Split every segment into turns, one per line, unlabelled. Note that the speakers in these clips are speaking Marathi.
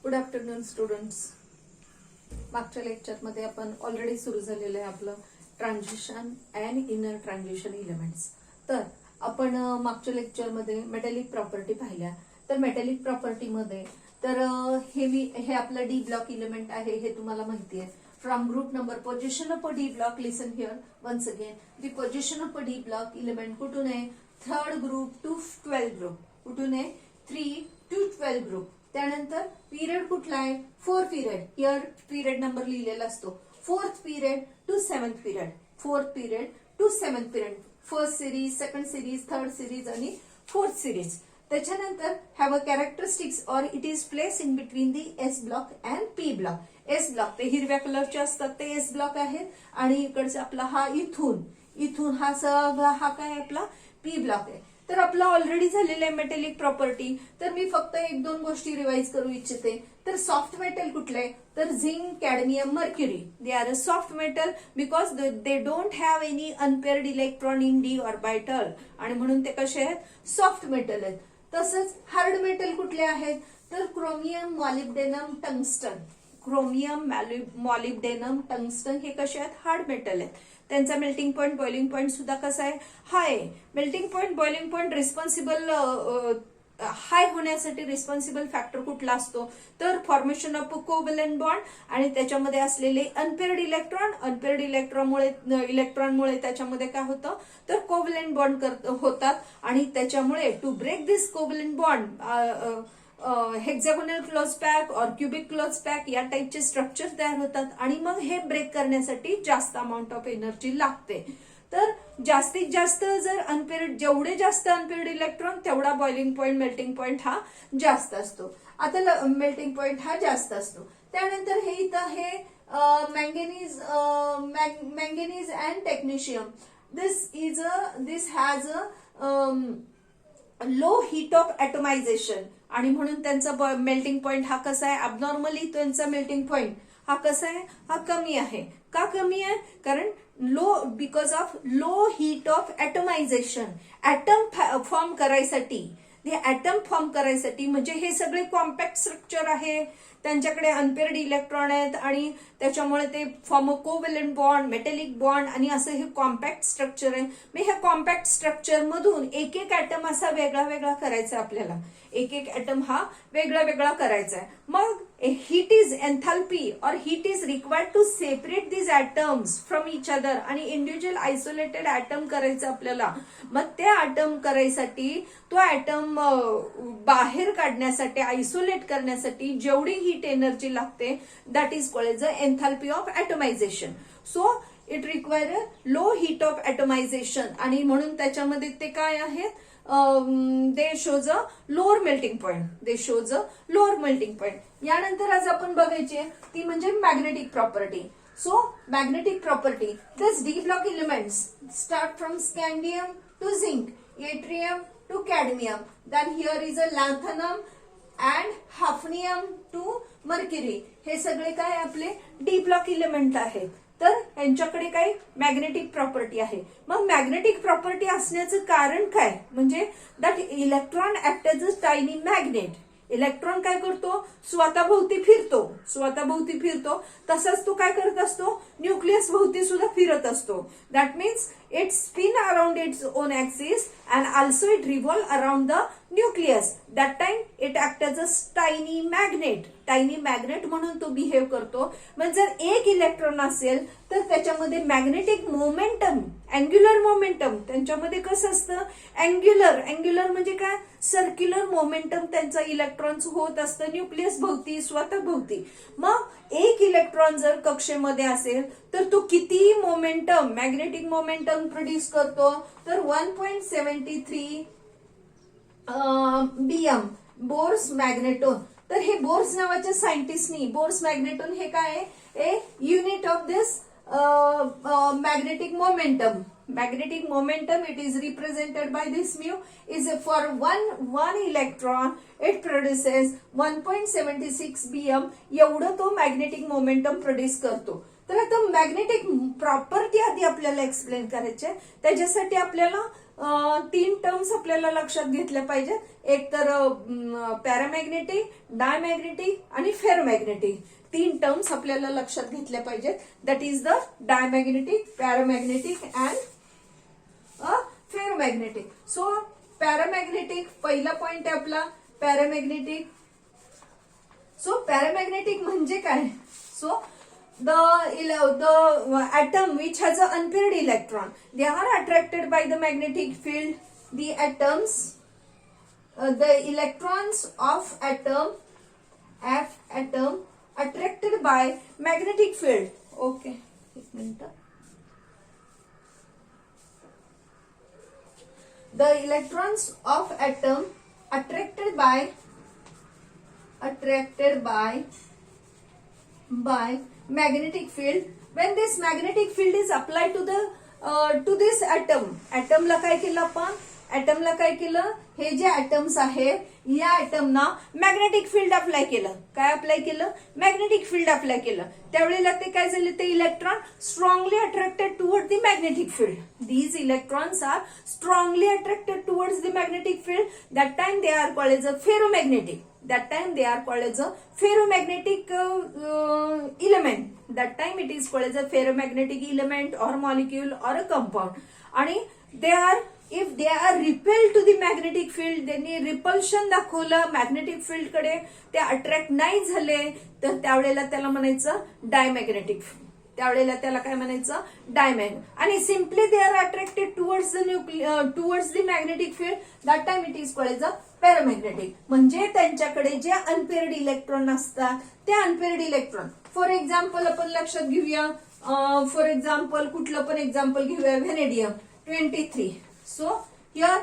Good afternoon students. मागच्या लेक्चरमध्ये आपण ऑलरेडी सुरू झालेलं आहे आपलं transition and inner transition elements. तर आपण मागच्या लेक्चरमध्ये मेटॅलिक प्रॉपर्टी पाहिल्या. तर मेटॅलिक प्रॉपर्टीमध्ये तर हे आपलं डी ब्लॉक एलिमेंट आहे हे तुम्हाला माहिती आहे. From group number position of a D block, listen here once again. The position of a D block element कुठून आहे? Third group to 12 group. कुठून आहे? 3 to 12 ग्रुप. त्यानंतर पिरियड कुठला आहे? 4 पिरियड. हिअर पिरियड नंबर लिहिलेला असतो. 4th period to 7th period. 4th period to 7th period. First series, second series, third series आणि फोर्थ सिरीज. त्याच्यानंतर हॅव अ कॅरेक्टरिस्टिक्स और it is place in between the S block and P block. S block ते हिरव्या कलरचे असतात ते एस ब्लॉक आहेत आणि इकडचा आपला हा इथून हा सगळा हा काय आपला पी ब्लॉक आहे. तर आपलं ऑलरेडी झालेलं आहे मेटॅलिक प्रॉपर्टी. तर मी फक्त 1-2 गोष्टी रिवाइज करू इच्छिते. तर सॉफ्ट मेटल कुठले? तर zinc, cadmium, mercury. They are a soft metal because they don't have any unpaired electron in D orbital आणि म्हणून ते कसे आहेत? सॉफ्ट मेटल आहेत. तसंच हार्ड मेटल कुठले आहेत? तर chromium, molybdenum, tungsten. Chromium, molybdenum, tungsten हे कसे आहेत? हार्ड मेटल आहेत. त्यांचा मेल्टिंग पॉइंट, बॉइलिंग पॉइंट सुद्धा कसा आहे? High. Melting point, boiling point responsible high होण्यासाठी रिस्पॉन्सिबल फॅक्टर कुठला असतो? तर फॉर्मेशन ऑफ कोव्हॅलेंट बॉन्ड आणि त्याच्यामध्ये असलेले अनपेअर्ड इलेक्ट्रॉनमुळे त्याच्यामध्ये काय होतं? तर कोव्हॅलेंट बॉन्ड होतात आणि त्याच्यामुळे to break this covalent bond hexagonal close pack और क्युबिक क्लोज पॅक या टाइपचे स्ट्रक्चर तयार होतात आणि मग हे ब्रेक करण्यासाठी जास्त अमाऊंट ऑफ एनर्जी लागते. तर जास्तीत जास्त जर अनपेअर्ड, जेवढे जास्त अनपेअर्ड इलेक्ट्रॉन तेवढा बॉइलिंग पॉइंट, मेल्टिंग पॉइंट हा जास्त असतो. आता मेल्टिंग पॉइंट हा जास्त असतो. त्यानंतर हे इथं हे manganese and technetium. This has a low heat of atomization आणि म्हणून त्यांचा मेल्टिंग पॉइंट हा कसा आहे? अबनॉर्मली त्यांचा मेल्टिंग पॉइंट हा कसा आहे? हा कमी आहे. का कमी आहे? कारण because of low heat of atomization. Atom form करायसाठी म्हणजे हे सगळे कॉम्पॅक्ट स्ट्रक्चर आहे, त्यांच्याकडे अनपेअर्ड इलेक्ट्रॉन आहेत आणि त्याच्यामुळे ते form covalent bond, metallic bond आणि असं हे कॉम्पॅक्ट स्ट्रक्चर आहे. मग ह्या कॉम्पॅक्ट स्ट्रक्चर मधून एक ॲटम असा वेगळा करायचा आपल्याला. एक ॲटम हा वेगळा करायचा आहे. मग heat is enthalpy or heat is required to separate these atoms from each other आणि इंडिव्हिज्युअल आयसोलेटेड ॲटम करायचं आपल्याला. मग ते ॲटम करायसाठी तो ॲटम बाहेर काढण्यासाठी, आयसोलेट करण्यासाठी जेवढी हीट एनर्जी लागते that is called the enthalpy of atomization. So it require a low heat of atomization आणि म्हणून त्याच्यामध्ये ते काय आहेत? They shows a lower melting point. यानंतर आज आपण बघायची ती म्हणजे magnetic property. So magnetic property, this d block elements start from scandium to zinc, yttrium to cadmium, then here is a lanthanum and hafnium to mercury. हे सगळे काय आपले डी ब्लॉक एलिमेंट आहेत. तर यांच्याकडे काही मॅग्नेटिक प्रॉपर्टी आहे. मग मॅग्नेटिक प्रॉपर्टी असण्याचं कारण काय? म्हणजे that electron act as a tiny magnet. Electron काय करतो? स्वतःभोवती फिरतो. तसाच तो काय करत असतो? न्यूक्लियस भोवती सुद्धा फिरत असतो. That means it spin around its own axis and also it revolve around the nucleus. That time it act as a tiny magnet म्हणून तो बिहेव करतो. मग जर एक इलेक्ट्रॉन असेल तर त्याच्यामध्ये मॅग्नेटिक मोमेंटम, अँग्युलर मोमेंटम त्यांच्यामध्ये कसं असतं? अँग्युलर म्हणजे काय? सर्क्युलर मोमेंटम त्यांचा इलेक्ट्रॉन्स होत असतं न्यूक्लियस भोवती, स्वतः भोवती. मग एक इलेक्ट्रॉन जर कक्षेमध्ये असेल तर तो किती मोमेंटम, मॅग्नेटिक मोमेंटम प्रोड्यूस करतो? तर 1.73 BM बोर्स मॅग्नेटोन. तर हे बोर्स नावाच्या सायंटिस्टनी, बोर्स मॅग्नेटोन हे काय आहे? A unit of this magnetic momentum, it is represented by this mu, is for one electron it produces 1.76 BM एवढं तो मॅग्नेटिक मोमेंटम प्रोड्यूस करतो. तर आता मॅग्नेटिक प्रॉपर्टी आधी आपल्याला एक्सप्लेन करायचे. त्याच्यासाठी आपल्याला तीन टर्म्स आपल्याला लक्षात घेतल्या पाहिजेत. एक तर पॅरामॅग्नेटिक, डायमॅग्नेटिक आणि फेरोमॅग्नेटिक. तीन टर्म्स आपल्याला लक्षात घेतल्या पाहिजेत. That is the diamagnetic, paramagnetic and ferromagnetic. So paramagnetic पहिला पॉइंट आहे आपला पॅरामॅग्नेटिक. सो पॅरामॅग्नेटिक म्हणजे काय? So the atom which has an unpaired electron, they are attracted by the magnetic field. The atoms, the electrons of atom attracted by magnetic field. Okay, एक minute. The electrons of atom attracted by magnetic field. When this magnetic field is applied to this atom ला काय केलं आपण? ऍटमला काय केलं? हे जे ऍटम्स आहेत या ऍटमना मॅग्नेटिक फील्ड अप्लाय केलं. काय अप्लाय केलं? मॅग्नेटिक फील्ड अप्लाय केलं. त्यावेळेला ते काय झाले? ते electron strongly attracted toward the magnetic field. These electrons are strongly attracted towards the magnetic field. That time they are called as a ferromagnetic. That time they are called as a ferromagnetic element. That time it is called as a ferromagnetic element or molecule or a compound. आणि they are, if they are repelled to the magnetic field, त्यांनी रिपल्शन दाखवलं मॅग्नेटिक फील्ड कडे, ते अट्रॅक्ट नाही झाले, तर त्यावेळेला त्याला म्हणायचं डायमॅग्नेटिक. त्यावेळेला त्याला काय म्हणायचं? डायमॅग. आणि simply they are attracted towards the magnetic field. That time it is called as a paramagnetic. म्हणजे त्यांच्याकडे जे अनपेअर्ड इलेक्ट्रॉन असतात ते अनपेअर्ड इलेक्ट्रॉन. फॉर एक्झाम्पल आपण लक्षात घेऊया. फॉर एक्झाम्पल कुठलं पण एक्झाम्पल घेऊया. Vanadium 23. So here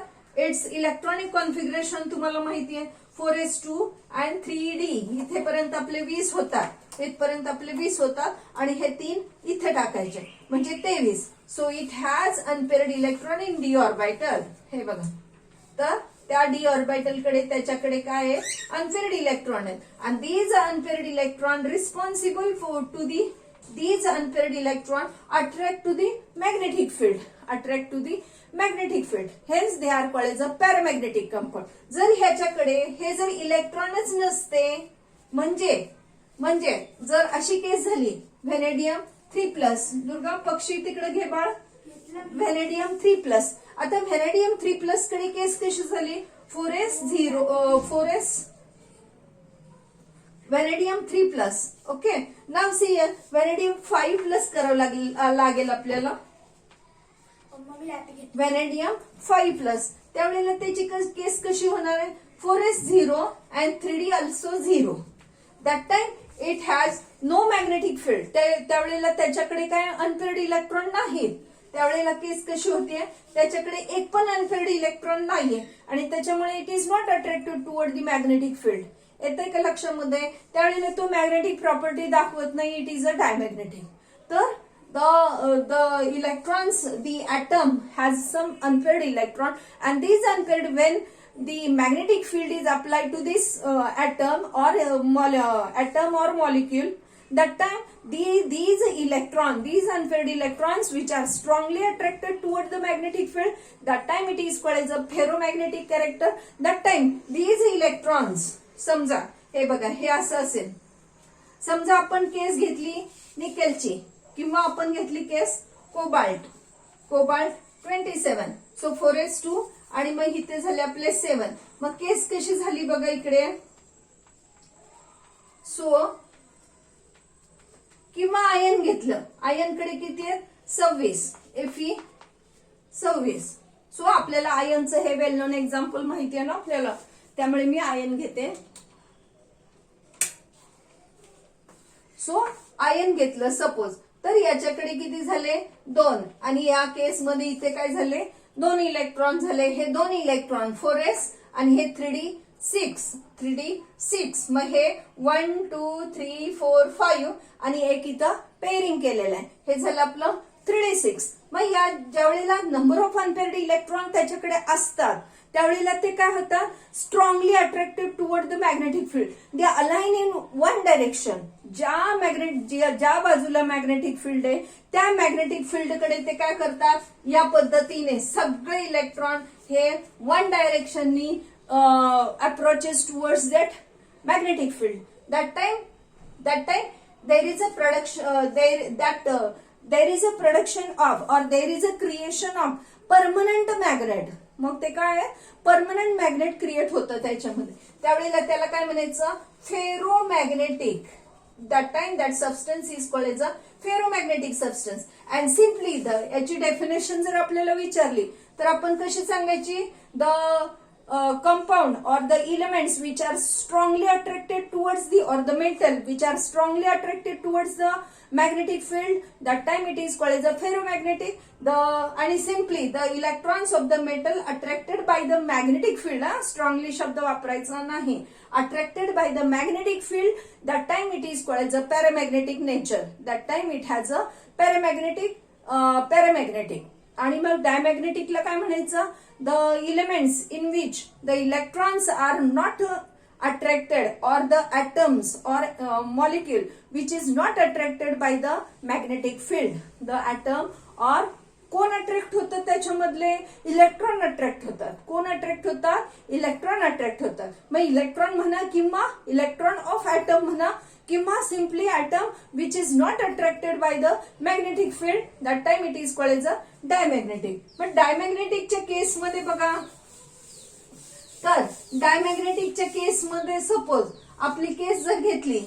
it's electronic configuration तुम्हाला माहिती आहे 4s2 and 3d. इथेपर्यंत आपले 20 होतात. इथपर्यंत आपले 20 होतात आणि हे 3 इथे टाकायचे म्हणजे 23. So it has unpaired electron in D orbital. हे बघा, तर त्या डी ऑर्बिटल कडे त्याच्याकडे काय आहे? अनपेअर्ड इलेक्ट्रॉन आहेत. आणि दीज unpaired electron responsible for to the these unpaired electron attract to the magnetic field. Hence they are called as a paramagnetic compound. जर ह्याच्याकडे हे जर इलेक्ट्रॉनच नसते म्हणजे जर अशी केस झाली व्हॅनेडियम 3+. दुर्गा पक्षी तिकडे घे बाळ. व्हॅनेडियम 3+. आता व्हॅनेडियम 3+ कडे केस कशी झाली? 4s vanadium 3+. ओके, नाव सी व्हॅनेडियम 5+ करावं लागेल आपल्याला. व्हॅनेडियम 5+. त्यावेळेला त्याची केस कशी होणार आहे? 4s0 and 3d also 0. That time it has no magnetic field. त्यावेळेला त्याच्याकडे काय अनपेअर्ड इलेक्ट्रॉन नाहीत. त्यावेळेला केस कशी होते? त्याच्याकडे एक पण अनपेअर्ड इलेक्ट्रॉन नाहीये आणि त्याच्यामुळे it is not attracted toward the magnetic field. येते का लक्षामध्ये? त्यावेळेला तो मॅग्नेटिक प्रॉपर्टी दाखवत नाही. It is a diamagnetic. तर the electrons, the atom has some unpaired electron, and these unpaired, when the magnetic field is applied to this atom or molecule, that time these unpaired electrons which are strongly attracted toward the magnetic field, that time it is called as a ferromagnetic character. That time these electrons, समजा हे बघा, हे असं असेल. समजा आपण केस घेतली निकेलची किंवा आपण घेतली केस कोबाल्ट 27. सो 4s2 आणि मग इथे झाले आपले 7. मग केस कशी झाली बघा इकडे. सो किंवा आयन घेतलं. आयन कडे किती आहेत? 26. Fe 26. सो आपल्याला आयनचं हे वेल नोन एक्झाम्पल माहिती आहे ना आपल्याला, त्यामुळे मी आयन घेते. सो आयन घेतलं सपोज, तर याच्याकडे किती झाले? 2. आणि या केस मध्ये इथे काय झाले? 2 इलेक्ट्रॉन झाले. हे 2 इलेक्ट्रॉन 4s आणि हे 3d 6. मग हे 1 2 3 4 5 आणि एक इथं पेअरिंग केलेलं आहे. हे झालं आपलं 3d6. मग या ज्यावेळेला नंबर ऑफ अनपेअर्ड इलेक्ट्रॉन त्याच्याकडे असतात
त्यावेळेला ते काय होतं, strongly attracted toward the magnetic field. They align in one direction. ज्या बाजूला मॅग्नेटिक फील्ड आहे त्या मॅग्नेटिक फील्डकडे ते काय करतात, या पद्धतीने सगळे इलेक्ट्रॉन हे वन डायरेक्शननी approaches towards that magnetic field. That time there is a production of, or there is a creation of permanent magnet. मग ते काय आहे, परमनंट मॅग्नेट क्रिएट होतं त्याच्यामध्ये. त्यावेळेला त्याला काय म्हणायचं, ferromagnetic. that time that substance is called as a ferromagnetic substance. and simply याची डेफिनेशन जर आपल्याला विचारली तर आपण कशी सांगायची, the compound or the elements which are strongly attracted towards the, or the metal which are strongly attracted towards the magnetic field, that time it is called as a ferromagnetic. And simply the electrons of the metal attracted by the magnetic field, strongly शब्द वापरायचा नाही, attracted by the magnetic field, that time it is called as a paramagnetic nature. that time it has a paramagnetic. आणि मग डायमॅग्नेटिकला काय म्हणायचं, the elements in which the electrons are not attracted, or the atoms or molecule which is not attracted by the magnetic field. the atom or कोण अट्रॅक्ट होतं त्याच्यामधले, इलेक्ट्रॉन अट्रॅक्ट होतात. कोण अट्रॅक्ट होतात, इलेक्ट्रॉन अट्रॅक्ट होतात. मग इलेक्ट्रॉन म्हणा किंवा इलेक्ट्रॉन ऑफ ॲटम म्हणा किंवा simply atom which is not attracted by the magnetic field, that time it is called as a diamagnetic. पण डायमॅग्नेटिकच्या केसमध्ये बघा, तर डायमॅग्नेटिकच्या केसमध्ये सपोज आपली केस जर घेतली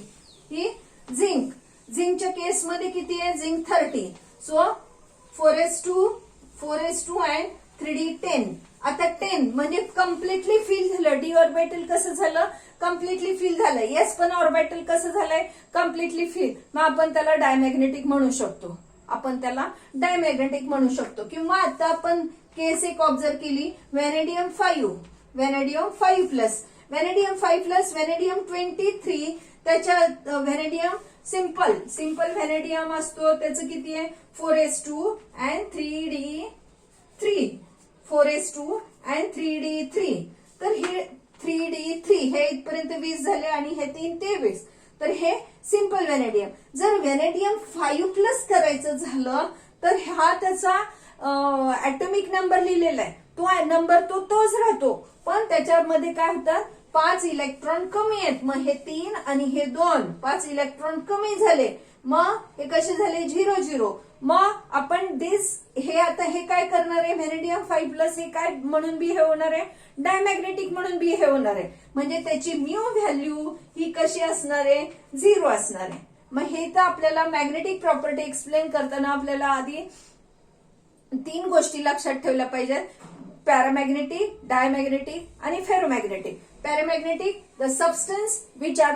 ही झिंकच्या केसमध्ये किती आहे, zinc 30. So 4s2 and 3d10. आता 10 म्हणजे कम्प्लिटली फिल झालं. डी ऑर्बिटल कसं झालं, कम्प्लिटली फिल झालं. एस पण ऑर्बिटल कसं झालंय, कम्प्लिटली फिल. मग आपण त्याला डायमॅग्नेटिक म्हणू शकतो. किंवा आता आपण केस एक ऑब्झर्व केली, व्हॅनेडियम 5 प्लस व्हॅनेडियम 23. त्याच्या व्हॅनेडियम सिंपल व्हॅनेडियम असतो, त्याचं किती आहे, 4s2 and 3d3. 4s2 and 3d3. तर हे 3d3 हे इथपर्यंत 20 झाले आणि हे 3 ते 20. तर हे सिंपल व्हॅनेडियम. जर व्हॅनेडियम 5 प्लस करायचं झालं तर हा त्याचा ऍटॉमिक नंबर लिहिलेला आहे, तो नंबर तोच राहतो, पण त्याच्यामध्ये काय होतात, 5 इलेक्ट्रॉन कमी आहेत. मग हे 3 आणि हे 2, 5 इलेक्ट्रॉन कमी झाले. मग हे कसे झाले, 0-0. मग आपण हे आता हे काय करणार आहे, व्हॅनेडियम 5 प्लस हे काय म्हणून बिहेव होणार आहे, डायमॅग्नेटिक म्हणून बिहेव होणार आहे. म्हणजे त्याची म्यू व्हॅल्यू ही कशी असणार आहे, 0 असणार आहे. मग हे तर आपल्याला मॅग्नेटिक प्रॉपर्टी एक्सप्लेन करताना आपल्याला आधी 3 गोष्टी लक्षात ठेवल्या पाहिजेत, पॅरामॅग्नेटिक, डायमॅग्नेटिक आणि ferromagnetic. Paramagnetic, the substance which are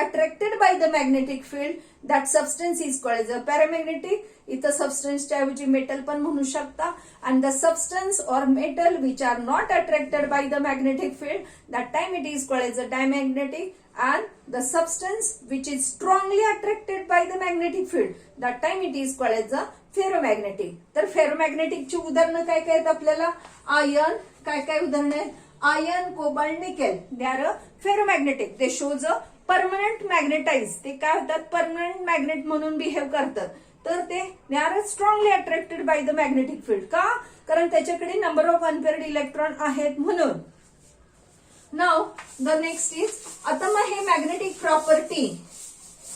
attracted by the magnetic field, that substance is called as a paramagnetic. इथं substance च्या ऐवजी metal पण म्हणू शकता. And the substance or metal which are not attracted by the magnetic field, that time it is called as a diamagnetic. And the substance which is strongly attracted by the magnetic field, that time it is called as a ferromagnetic. तर फेरोमॅग्नेटिक ची उदाहरणं काय काय आहेत आपल्याला, आयर्न, काय उदाहरणं आहेत, iron, cobalt, nickel. They are ferromagnetic. They shows a permanent magnetize. ते काय होतात, परमनंट मॅग्नेट म्हणून बिहेव करतात. तर ते they are strongly attracted by the magnetic field. का, कारण त्याच्याकडे नंबर ऑफ अनपेअर्ड इलेक्ट्रॉन आहेत म्हणून. नाव द नेक्स्ट इज, आता मग हे मॅग्नेटिक प्रॉपर्टी,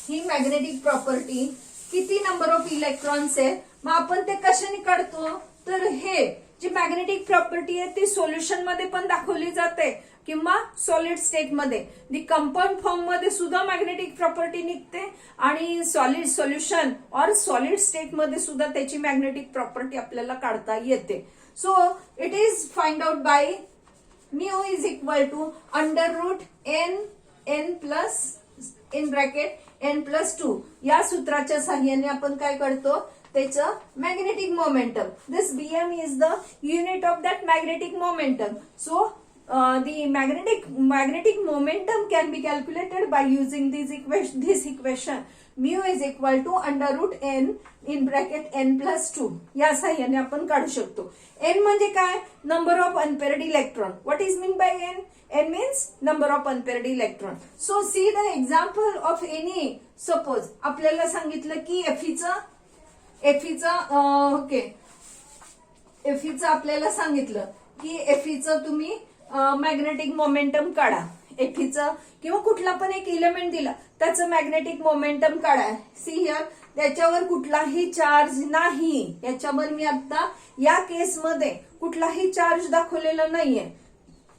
ही मॅग्नेटिक प्रॉपर्टी किती नंबर ऑफ इलेक्ट्रॉन्स आहेत, मग आपण ते कशाने काढतो, तर हे जी मॅग्नेटिक प्रॉपर्टी आहे ती सोल्युशन मध्ये पण दाखवली जाते किंवा सॉलिड स्टेट मध्ये. दी कंपाऊंड फॉर्म मध्ये सुद्धा मॅग्नेटिक प्रॉपर्टी निघते आणि सॉलिड सोल्युशन और सॉलिड स्टेट मध्ये सुद्धा त्याची मॅग्नेटिक प्रॉपर्टी आपल्याला काढता येते. So it is find out by mu is equal to √n plus in bracket n+2 या सूत्राच्या साहाय्याने आपण काय करतो, त्याचं magnetic momentum. This Bm is the unit of that magnetic momentum. So the magnetic momentum can be calculated by using this equation. Mu is equal to under root n in bracket n plus 2. या साह्याने आपण काढू शकतो. n म्हणजे काय? Number of unpaired electron. What is mean by n? n means number of unpaired electron. So see the example of any. Suppose आपल्याला सांगितलं की Fe आपल्याला सांगितलं की Fe तुम्ही मॅग्नेटिक मोमेंटम काढा. Fe किंवा कुठला पण एक इलेमेंट दिला त्याचं मॅग्नेटिक मोमेंटम काढा. सी हिअर त्याच्यावर कुठलाही चार्ज नाही. याच्यावर मी आता या केसमध्ये कुठलाही चार्ज दाखवलेला नाहीये.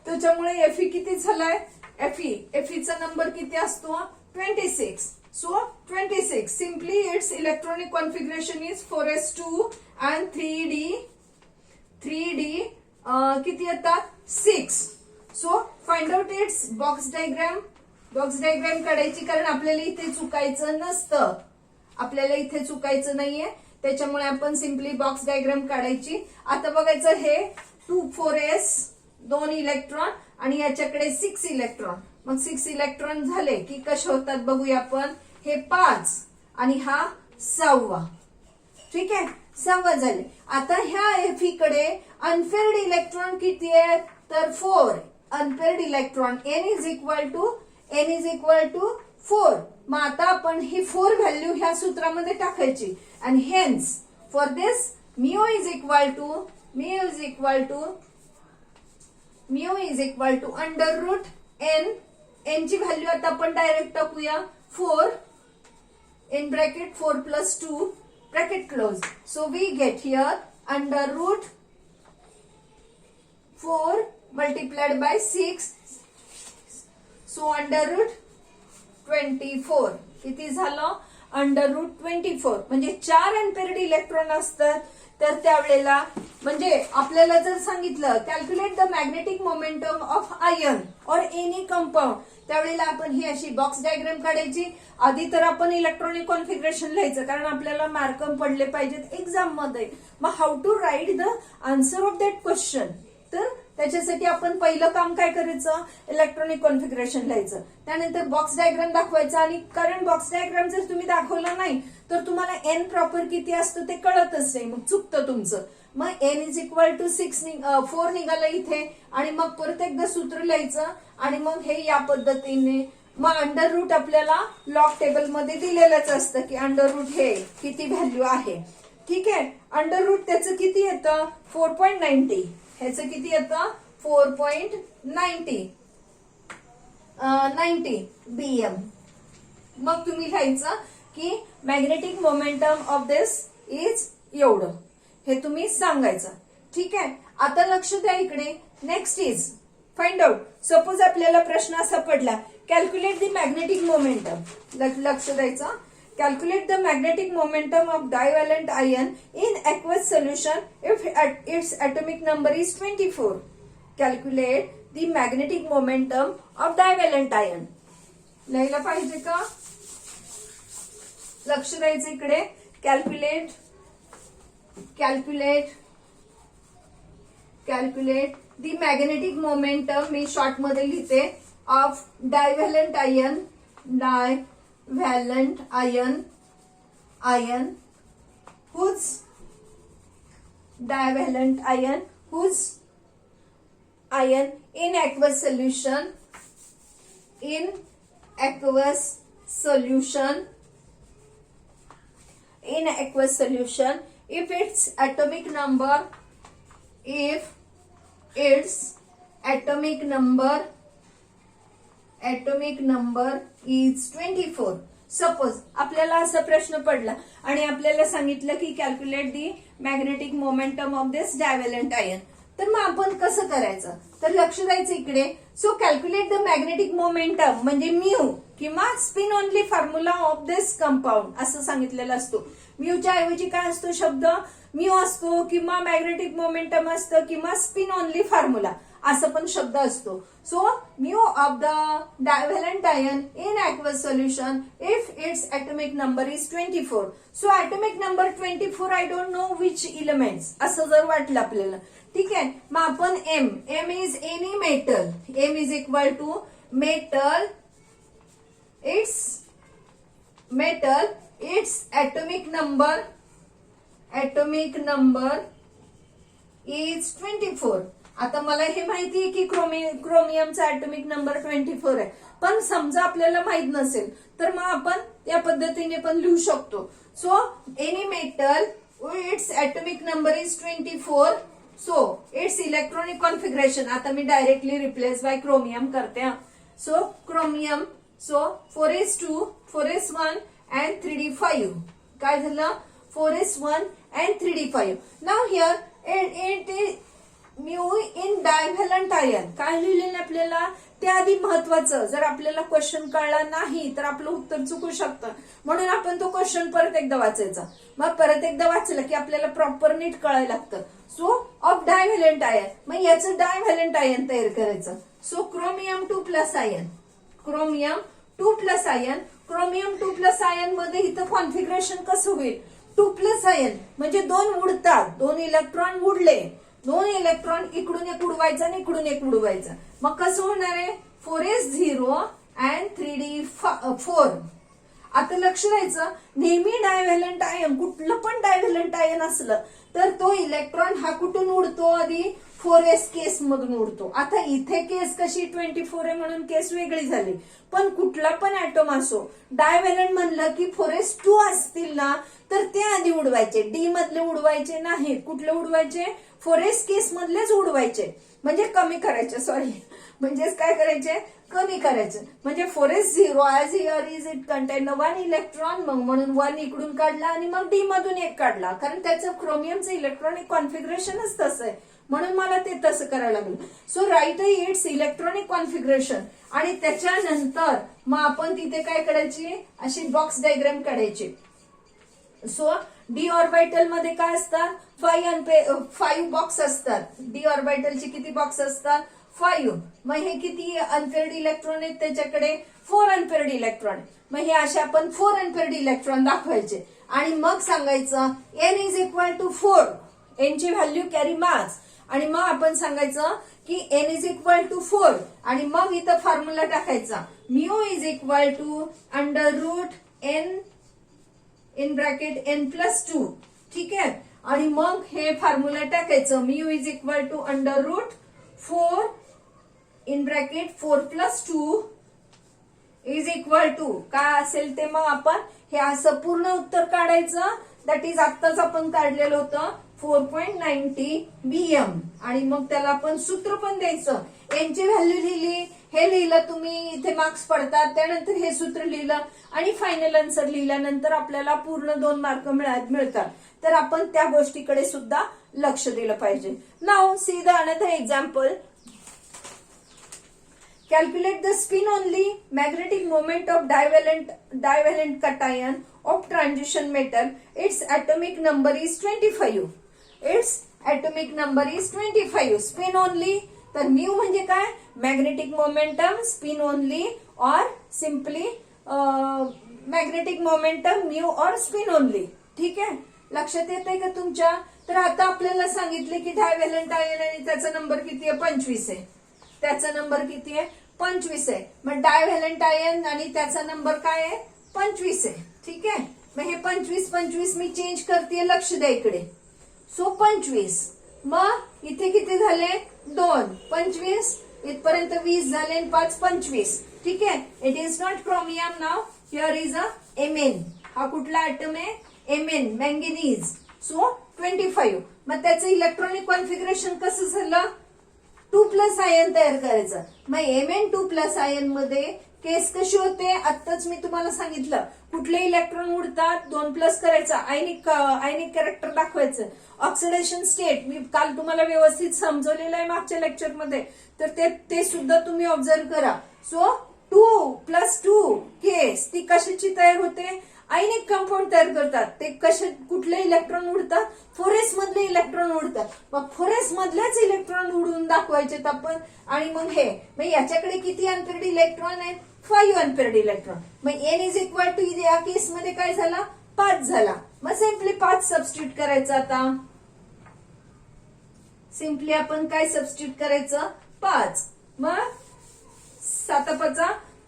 त्याच्यामुळे Fe किती झालाय? Feचा नंबर किती असतो? 26. So 26. Simply it's electronic configuration is 4s2 and 3d किती येतात? 6. So find out it's box diagram. Box diagram काढायची कारण आपल्याला इथे चुकायचं नसतं. आपल्याला इथे चुकायचं नाहीये. त्याच्यामुळे आपण सिम्पली बॉक्स डायग्राम काढायची. आता बघायचं हे 4s 2 इलेक्ट्रॉन आणि याच्याकडे 6 इलेक्ट्रॉन. मग 6 इलेक्ट्रॉन झाले की कसे होतात बघूया आपण. हे 5 आणि हा 6. ठीक आहे, 6 झाले. आता ह्या Fe कडे अनपेअर्ड इलेक्ट्रॉन किती आहेत? तर 4 unpaired electron. n is equal to 4. मग आता आपण ही 4 व्हॅल्यू ह्या सूत्रामध्ये टाकायची. आणि hence for this mu is equal to under root n. n ची व्हॅल्यू आता आपण डायरेक्ट टाकूया. 4 in bracket 4 plus 2 bracket close. So we get here under root 4 multiplied by 6. So under root 24. किती झालं? Under root 24. म्हणजे 4 अनपेअर्ड इलेक्ट्रॉन असतात. तर त्यावेळेला म्हणजे आपल्याला जर सांगितलं calculate the magnetic momentum of iron और एनी कंपाऊंड, त्यावेळेला आपण ही अशी बॉक्स डायग्राम काढायची. आधी तर आपण इलेक्ट्रॉनिक कॉन्फिगरेशन लिहायचं कारण आपल्याला मार्क पडले पाहिजेत एक्झाम मध्ये. मग how to write the answer of that question. तर त्याच्यासाठी आपण पहिलं काम काय करायचं? इलेक्ट्रॉनिक कॉन्फिगरेशन लिहायचं. त्यानंतर बॉक्स डायग्राम दाखवायचा. आणि कारण बॉक्स डायग्राम जर तुम्ही दाखवला नाही तर तुम्हाला n प्रॉपर किती असतं ते कळतच नाही. मग चुकतं तुमचं. मग n इज इक्वल टू 4 निघालं इथे. आणि मग परत एकदा सूत्र लिहायचं. आणि मग हे या पद्धतीने. मग अंडर रूट आपल्याला लॉग टेबल मध्ये दिलेलंच असतं की अंडर रूट हे किती व्हॅल्यू आहे. ठीक आहे, अंडर रूट त्याचं किती येतं? 4.90. ह्याचं किती येतं? 4.90 BM. मग तुम्ही लिहायचं की magnetic momentum of this is एवढं. हे तुम्ही सांगायचं. ठीक आहे, आता लक्ष द्या इकडे. Next is find out. Suppose आपल्याला प्रश्न असा पडला कॅल्क्युलेट द मॅग्नेटिक मोमेंटम. लक्ष द्यायचं. Calculate the magnetic momentum of divalent ion in aqueous solution if its atomic number is 24. Calculate the magnetic momentum of divalent ion. लिहायला पाहिजे का? लक्ष द्यायचं इकडे. Calculate the magnetic momentum. Me short मध्ये लिहिते. Of divalent ion whose divalent ion whose ion in aqueous solution if its atomic number is 24. Suppose आपल्याला असा प्रश्न पडला आणि आपल्याला सांगितलं की calculate the magnetic momentum of this divalent ion. तर मग आपण कसं करायचं? तर लक्ष द्यायचं इकडे. So calculate the magnetic momentum म्हणजे म्यू किंवा spin only formula of this compound असं सांगितलेलं असतो. म्यूच्या ऐवजी काय असतो शब्द? म्यू असतो किंवा मॅग्नेटिक मोमेंटम असतं किंवा स्पिन ओनली फॉर्म्युला असं पण शब्द असतो. So mu of the divalent ion in aqueous solution if its atomic number is 24. So atomic number 24 I don't know which elements असं जर वाटलं आपल्याला. ठीक आहे, मग आपण M is any metal. M is equal to metal, its atomic number is 24. आता मला हे माहिती आहे की क्रोमियमचा atomic नंबर 24 आहे, पण समजा आपल्याला माहित नसेल तर मग आपण या पद्धतीने पण लिहू शकतो. So any metal its atomic number is 24. So its electronic configuration, आता मी डायरेक्टली रिप्लेस बाय क्रोमियम करते. So chromium, so 4s2, 4s1 and 3d5. काय झालं? 4s1 and 3d5. Now here it is mu in divalent ion. काय लिहिलेलं आपल्याला त्याआधी महत्वाचं, जर आपल्याला क्वेश्चन कळला नाही तर आपलं उत्तर चुकू शकतं, म्हणून आपण तो क्वेश्चन परत एकदा वाचायचा. मग परत एकदा वाचलं की आपल्याला प्रॉपर नीट कळायला लागतं. सो ऑफ डायव्हॅलंट आयन, मग याचं डायव्हॅलंट आयन तयार करायचं. So chromium 2 plus ion, chromium 2 plus ion, chromium 2 plus ion मध्ये इथं कॉन्फिगरेशन कसं होईल? 2 प्लस आयन म्हणजे 2 उडतात, 2 इलेक्ट्रॉन उडले, 2 इलेक्ट्रॉन इकडून एक उडवायचा आणि इकडून एक उडवायचा. मग कसं होणार आहे? 4s0 and 3d4. आता लक्ष द्यायचं, नेहमी डायव्हॅलंट आयन, कुठलं पण डायव्हॅलंट आयन असलं तर तो इलेक्ट्रॉन हा कुठून उडतो? आधी 4s केस मधून उडतो. आता इथे केस कशी 24 आहे म्हणून केस वेगळी झाली, पण कुठला पण ऍटम असो, डायव्हॅलंट म्हणलं की 4s2 असतील ना तर ते आधी उडवायचे, डी मधले उडवायचे नाहीत. कुठले उडवायचे? 4s केस मधलेच उडवायचे, म्हणजे कमी करायचे. सॉरी, म्हणजेच काय करायचे? कमी करायचं. म्हणजे 4s0 as here is it content 1 electron, मग म्हणून 1 इकडून काढला आणि मग डी मधून एक काढला, कारण त्याचं क्रोमियमचं इलेक्ट्रॉनिक कॉन्फिगरेशनच तसं आहे, म्हणून मला ते तसं करायला लागलं. So write its electronic configuration. आणि त्याच्यानंतर मग आपण तिथे काय करायची? अशी बॉक्स डायग्राम काढायची. सो डी ऑर्बिटल मध्ये काय असतात? 5 बॉक्स असतात. डी ऑर्बिटलचे किती बॉक्स असतात? 5. मग हे किती अनपेअर्ड इलेक्ट्रॉन आहेत त्याच्याकडे? 4 अनपेअर्ड इलेक्ट्रॉन. मग हे असे आपण 4 अनपेअर्ड इलेक्ट्रॉन दाखवायचे आणि मग सांगायचं एन इज इक्वल टू 4. एनची व्हॅल्यू कॅरी मास. आणि मग आपण सांगायचं की एन इज इक्वल टू 4 आणि मग इथं फॉर्म्युला टाकायचा, mu is equal to √n in bracket n+2. ठीक आहे, आणि मग हे फॉर्म्युला टाकायचं, mu is equal to √4 in bracket 4+2 is equal to काय असेल ते मग आपण हे असं पूर्ण उत्तर काढायचं. दॅट इज आत्ताच आपण काढलेलं होतं 4.90 BM. आणि मग त्याला आपण सूत्र पण द्यायचं. एनची व्हॅल्यू लिहिली, हे लिहिलं तुम्ही, इथे मार्क्स पडतात. त्यानंतर हे सूत्र लिहिलं आणि फायनल आन्सर लिहिल्यानंतर आपल्याला पूर्ण 2 मार्क मिळतात. तर आपण त्या गोष्टीकडे सुद्धा लक्ष दिलं पाहिजे. Now see the another example. Calculate the spin-only magnetic moment of divalent cation of transition metal. Its atomic number is 25. Its atomic number is 25. Spin only. तर म्यू म्हणजे काय? Magnetic momentum. स्पिन ओनली और सिंपली मॅग्नेटिक मोमेंटम म्यू और स्पिन ओनली. ठीक आहे, लक्षात येत आहे का तुमच्या? तर आता आपल्याला सांगितले की डायव्हॅलंट आयन आणि त्याचा नंबर किती आहे? 25 आहे. त्याचा नंबर किती आहे? 25 आहे. मग डायव्हॅलंट आयन आणि त्याचा नंबर काय आहे? 25 आहे. ठीक आहे, मग हे 25 मी चेंज करते, लक्ष द्या इकडे. सो 25, मग इथे किती झाले? 2. 25 इथपर्यंत 20 झाले आणि 5 25. ठीक आहे, it is not chromium. Now here is a Mn. हा कुठला ऍटम आहे? Mn, manganese. सो 25. मग त्याचं इलेक्ट्रॉनिक कॉन्फिगरेशन कसं झालं? 2 प्लस आयन तयार करायचं. मग Mn 2 प्लस आयन मध्ये केस कशी होते? आत्ताच मी तुम्हाला सांगितलं, कुठले इलेक्ट्रॉन उडतात? 2 प्लस करायचा, आयनिक कॅरेक्टर दाखवायचं. ऑक्सिडेशन स्टेट मी काल तुम्हाला व्यवस्थित समजवलेलं आहे मागच्या लेक्चरमध्ये, तर ते सुद्धा तुम्ही ऑब्झर्व करा. सो 2 + 2 केस ती कशाची तयार होते? आयनिक कंपाऊंड तयार करतात. ते कसे, कुठले इलेक्ट्रॉन उडतात? फोरेस मधले इलेक्ट्रॉन उडतात. मग फोरेस मधलेच इलेक्ट्रॉन उडून दाखवायचे आपण. आणि मग हे, मग याच्याकडे किती अनपेअर्ड इलेक्ट्रॉन आहेत? 5 अनपेअर्ड इलेक्ट्रॉन. मग एन इज इक्वल टू या केसमध्ये काय झाला? 5 झाला. मग सिम्पली 5 सबस्टिट्यूट करायचं. आता सिम्पली आपण काय सबस्टिट्यूट करायचं? 5. मग 7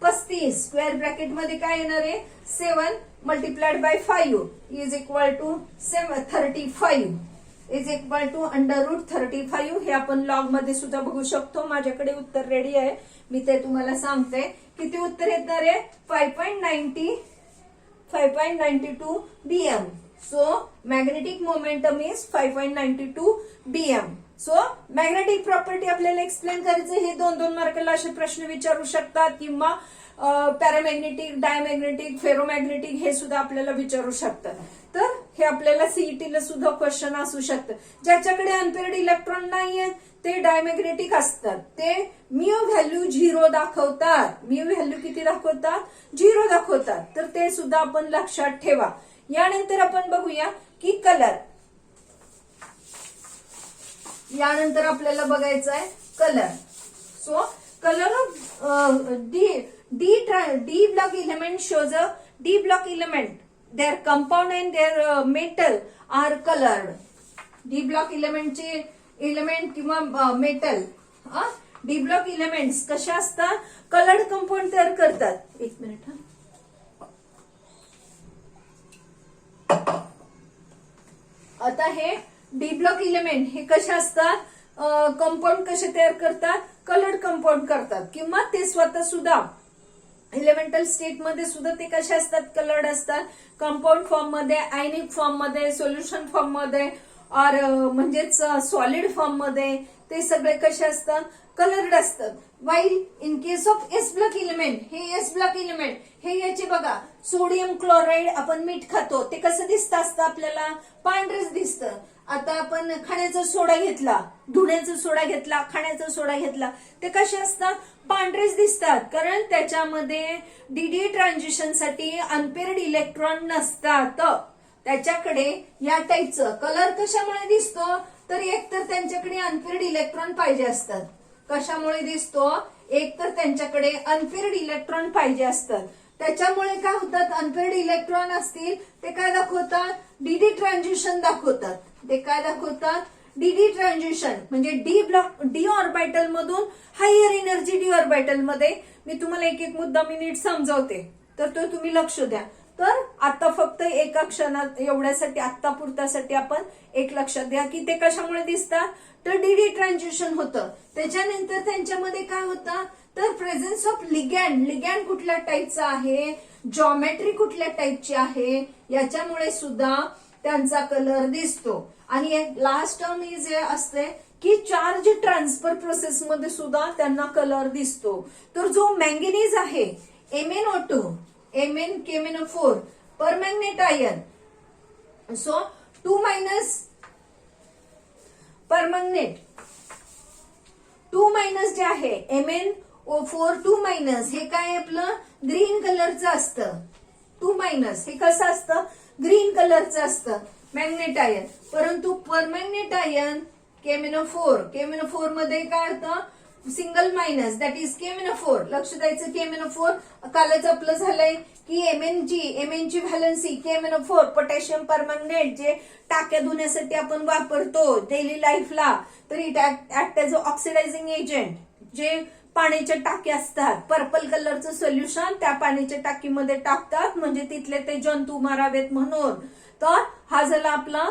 35 स्क्वेअर ब्रॅकेट मध्ये काय येणार आहे? 7 multiplied by 5 is equal to 35 is equal to √35. हे आपण लॉग मध्ये सुद्धा बघू शकतो. माझ्याकडे उत्तर रेडी आहे, मी ते तुम्हाला सांगते. किती उत्तर येणार आहे? 5.92 BM. So magnetic momentum is 5.92 BM. So magnetic property आपल्याला एक्सप्लेन करायचं. हे 2-2 मार्काला असे प्रश्न विचारू शकतात, किंवा पॅरामॅग्नेटिक, डायमॅग्नेटिक, फेरोमॅग्नेटिक हे सुद्धा आपल्याला विचारू शकतात. तर हे आपल्याला सीईटीला सुद्धा क्वेश्चन असू शकतं. ज्याच्याकडे अनपेअर्ड इलेक्ट्रॉन नाहीयेत ते डायमॅग्नेटिक असतात. ते म्यू व्हॅल्यू 0 दाखवतात. म्यू व्हॅल्यू किती दाखवतात? 0 दाखवतात. तर ते सुद्धा आपण लक्षात ठेवा. यानंतर आपण बघूया की कलर. यानंतर आपल्याला बघायचं आहे colour. So colour of d block element shows a D block element their compound and their metal are coloured. D block इलेमेंटचे इलेमेंट किंवा मेटल, डी ब्लॉक इलेमेंट्स कशा असतात? कलर्ड कंपाऊंड तयार करतात. 1 मिनिट. आता हे डी ब्लॉक इलेमेंट हे कसे असतात? कंपाऊंड कसे तयार करतात? कलर्ड कंपाऊंड करतात. किंवा ते स्वतः सुद्धा इलेमेंटल स्टेट मध्ये सुद्धा ते कसे असतात? कलर्ड असतात. कंपाऊंड फॉर्म मध्ये, आयनिक फॉर्म मध्ये, सोल्युशन फॉर्म मध्ये, और म्हणजेच सॉलिड फॉर्म मध्ये ते सगळे कसे असतात? कलर्ड असतात. While in case of S block element, हे एस ब्लॉक इलेमेंट हे याचे बघा, सोडियम क्लोराईड आपण मीठ खातो ते कसं दिसतं असतं आपल्याला? पांढरच दिसतं. आता आपण खाण्याचा सोडा घेतला, धुण्याचा सोडा घेतला, खाण्याचा सोडा घेतला, ते कसे असतात? पांढरेच दिसतात. कारण त्याच्यामध्ये डीडी ट्रान्झिशन साठी अनपेअर्ड इलेक्ट्रॉन नसतात. त्याच्याकडे या टाईपचं कलर कशामुळे दिसतो? तर एक तर त्यांच्याकडे अनपेअर्ड इलेक्ट्रॉन पाहिजे असतात. कशामुळे दिसतो? एक तर त्यांच्याकडे अनपेअर्ड इलेक्ट्रॉन पाहिजे असतात. त्याच्यामुळे काय होतात? अनपेअर्ड इलेक्ट्रॉन असतील ते काय दाखवतात? डीडी ट्रान्झिशन दाखवतात. ते काय दाखवतात? डीडी ट्रान्झिशन म्हणजे डी ऑर्बिटल मधून हायर एनर्जी डी ऑर्बिटल मध्ये. मी तुम्हाला एक एक मुद्दा नीट समजावते, तर तो तुम्ही लक्ष द्या. तर आता फक्त एका क्षणात एवढ्यासाठी, आत्ता पुरतासाठी आपण एक लक्षात द्या की ते कशामुळे दिसतात? तर डीडी ट्रान्झिशन होतं. त्याच्यानंतर त्यांच्यामध्ये काय होतं? तर प्रेझेन्स ऑफ लिगॅन्ड. लिगॅन्ड कुठल्या टाईपचा आहे? जॉमेट्री कुठल्या टाईपची आहे? याच्यामुळे सुद्धा त्यांचा कलर दिसतो. आणि लास्ट टर्म जे असते की चार्ज ट्रान्सफर प्रोसेस मध्ये सुद्धा त्यांना कलर दिसतो. तर जो मॅंगनीज आहे MnO2, KMnO4 परमॅग्नेट आयन. सो 2- परमॅग्नेट 2- जे आहे MnO4 2- हे काय आपलं ग्रीन कलरचं असतं. 2- हे कसं असतं? ग्रीन कलरचं असतं मॅग्नेट आयन. परंतु परमॅग्नेट आयन KMnO4 मध्ये काय होतं? Single minus, that is KMnO4. लक्ष द्यायचं KMnO4. कालच आपलं झालंय की Mnची व्हॅलन्सी KMnO4 पोटॅशियम परमॅग्नेट जे टाक्या धुण्यासाठी आपण वापरतो डेली लाईफला. तर it act as a oxidizing agent. जे पाण्याच्या टाक्या असतात, पर्पल कलरचं सोल्युशन त्या पाण्याच्या टाकीमध्ये टाकतात म्हणजे तिथले ते जंतू मारावेत म्हणून. तर हा झाला आपला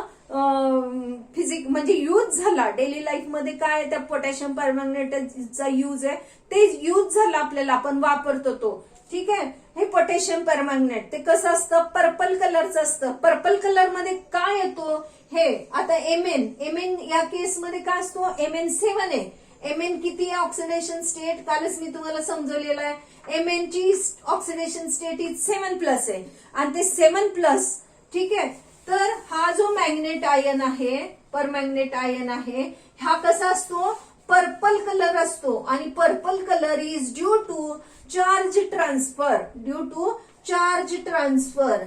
फिजिक म्हणजे यूज झाला डेली लाईफ मध्ये. काय त्या पोटॅशियम परमॅग्नेटचा यूज आहे, ते यूज झाला आपल्याला, आपण वापरतो तो. ठीक आहे. हे पोटॅशियम परमॅग्नेट ते कसं असतं? पर्पल कलरचं असतं. पर्पल कलर मध्ये काय येतो? हे आता Mn या केसमध्ये काय असतो? Mn7 आहे. Mn किती आहे ऑक्सिडेशन स्टेट? कालच मी तुम्हाला समजवलेलं आहे. Mn ची ऑक्सिडेशन स्टेट इज 7+ आहे आणि ते 7+. ठीक आहे. तर हा जो मॅग्नेट आयन आहे, परमॅग्नेट आयन आहे, हा कसा असतो? पर्पल कलर असतो. आणि purple colour is due to charge transfer. Due to charge transfer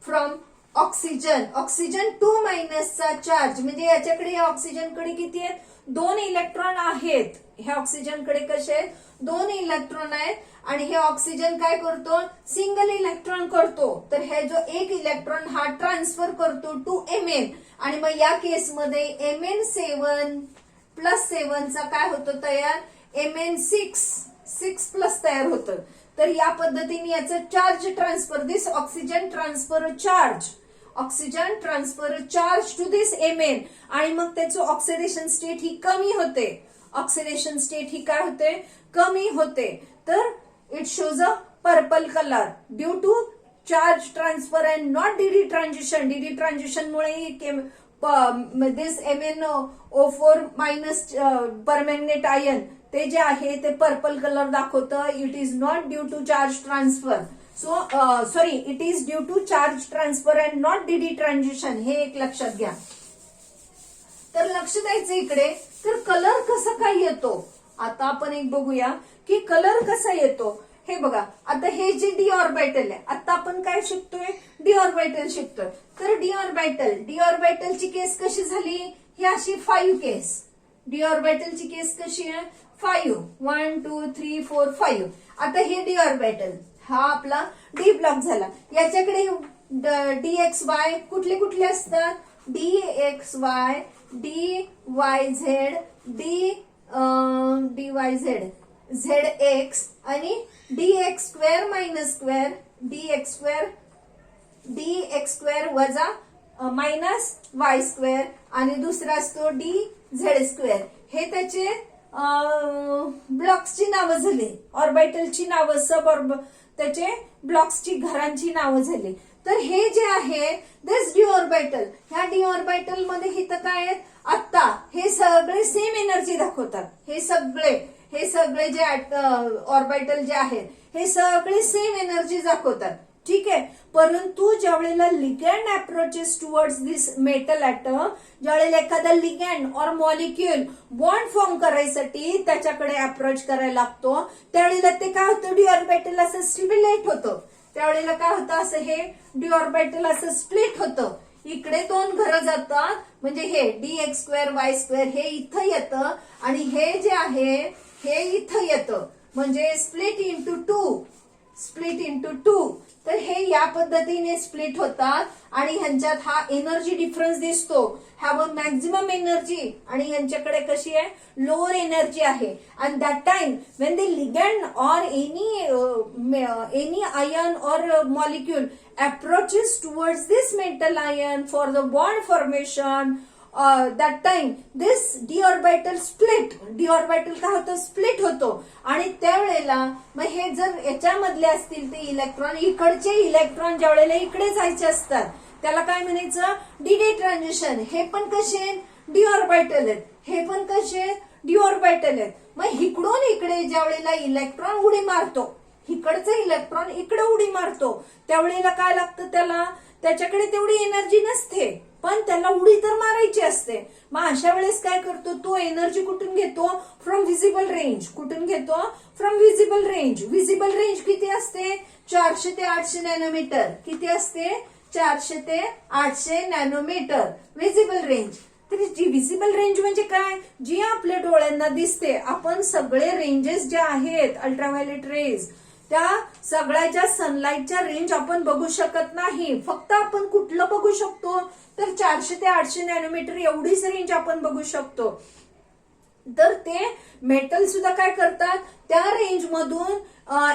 from oxygen 2 मायनसचा चार्ज, म्हणजे याच्याकडे या ऑक्सिजनकडे किती आहेत, 2 इलेक्ट्रॉन आहेत. ह्या ऑक्सिजनकडे कसे आहेत, 2 इलेक्ट्रॉन आहेत. आणि हे ऑक्सिजन काय करतो, सिंगल इलेक्ट्रॉन करतो. तर हे जो एक इलेक्ट्रॉन हा ट्रान्सफर करतो टू Mn. आणि मग या केसमध्ये Mn7 प्लस 7 चा काय होतो तयार, Mn6 प्लस तयार होतं. तर या पद्धतीने याचं charge transfer, this oxygen transfer charge to this Mn. आणि मग त्याचं ऑक्सिडेशन स्टेट ही कमी होते. ऑक्सिडेशन स्टेट ही काय होते, कमी होते. तर it shows a purple colour due to charge transfer and not DD transition. DD transition मुळे दिस MnO4 मायनस परमॅग्नेट आयन ते जे आहे ते पर्पल कलर दाखवतं. It is not due to charge transfer. It is due to charge transfer and not DD transition. हे एक लक्षात घ्या. तर लक्ष द्यायचं इकडे. तर कलर कसा काय येतो, आता आपण एक बघूया की कलर कसा येतो. हे बघा, आता हे जे डी ऑर्बिटल आहे, आता आपण काय शिकतोय, डी ऑर्बिटल शिकतोय. तर डी ऑर्बिटलची केस कशी झाली, ही अशी 5 केस. डी ऑर्बिटलची केस कशी आहे, 5. 1 2 3 4 5. आता हे डी ऑर्बिटल हा आपला डी ब्लॉक झाला. याच्याकडे DXY कुठले कुठले असतात, DXY, DYZ, DYZ, ZX आणि DX2 मायनस स्क्वेअर, DX2 वजा मायनस Y2 आणि दुसरा असतो DZ2. हे त्याचे ब्लॉक्सची नावं झाली, ऑर्बिटलची नावं, त्याचे ब्लॉक्सची घरांची नावं झाली. तर हे जे आहे दिस डी ऑर्बिटल, ह्या डी ऑर्बिटल मध्ये हे तर काय आहेत, आता हे सगळे सेम एनर्जी दाखवतात. हे सगळे जे ऑर्बिटल जे आहेत हे सगळे सेम एनर्जी दाखवतात. ठीक आहे. परंतु ज्यावेळेला ligand approaches towards this metal atom, ज्यावेळेला एखादा लिगँड और मॉलिक्यूल बॉन्ड फॉर्म करायसाठी त्याच्याकडे अप्रोच करायला लागतो, त्यावेळेला ते काय होतं, डी ऑर्बिटल असं स्टिम्युलेट होतं. त्यावेळेला काय होतं, असं हे डी ऑर्बिटल असं स्प्लिट होतं. इकडे 2 घरं जातात, म्हणजे हे DX2 Y2 हे इथं येतं आणि हे जे आहे हे इथं येतं, म्हणजे स्प्लिट इंटू टू. तर हे या पद्धतीने स्प्लिट होतात आणि ह्यांच्यात हा एनर्जी डिफरन्स दिसतो. हॅव अ मॅक्झिमम एनर्जी आणि ह्यांच्याकडे कशी आहे, लोअर एनर्जी आहे. And that time when the ligand or any ion or molecule approaches towards this metal ion for the bond formation, that time this d orbital split. d orbital काय होतं, स्प्लिट होतो. आणि त्यावेळेला मग हे जर याच्यामधले असतील ते इलेक्ट्रॉन, इकडचे इलेक्ट्रॉन ज्या वेळेला इकडे जायचे असतात त्याला काय म्हणायचं, डी ट्रान्झिशन. हे पण कसे डी ऑर्बिटल आहेत, हे पण कसे डी ऑर्बिटल आहेत. मग इकडून इकडे ज्या वेळेला इलेक्ट्रॉन उडी मारतो, इकडचं इलेक्ट्रॉन इकडे उडी मारतो, त्यावेळेला काय लागतं त्याला, त्याच्याकडे तेवढी एनर्जी नसते पण त्याला उडी तर मारायची असते. मग अशा वेळेस काय करतो, तो एनर्जी कुठून घेतो, फ्रॉम व्हिजिबल रेंज. कुठून घेतो, from visible range. Visible range किती असते, 400 ते 800 नॅनोमीटर. किती असते, 400 ते 800 नॅनोमीटर व्हिजिबल रेंज. तर जी व्हिजिबल रेंज म्हणजे काय, जी आपल्या डोळ्यांना दिसते. आपण सगळे रेंजेस ज्या आहेत अल्ट्राव्हायोलेट रेज, त्या सगळ्याच्या सनलाईटच्या रेंज आपण बघू शकत नाही. फक्त आपण कुठलं बघू शकतो, तर 400 ते 800 नॅनोमीटर एवढीच रेंज आपण बघू शकतो. तर ते मेटल सुद्धा काय करतात, त्या रेंज मधून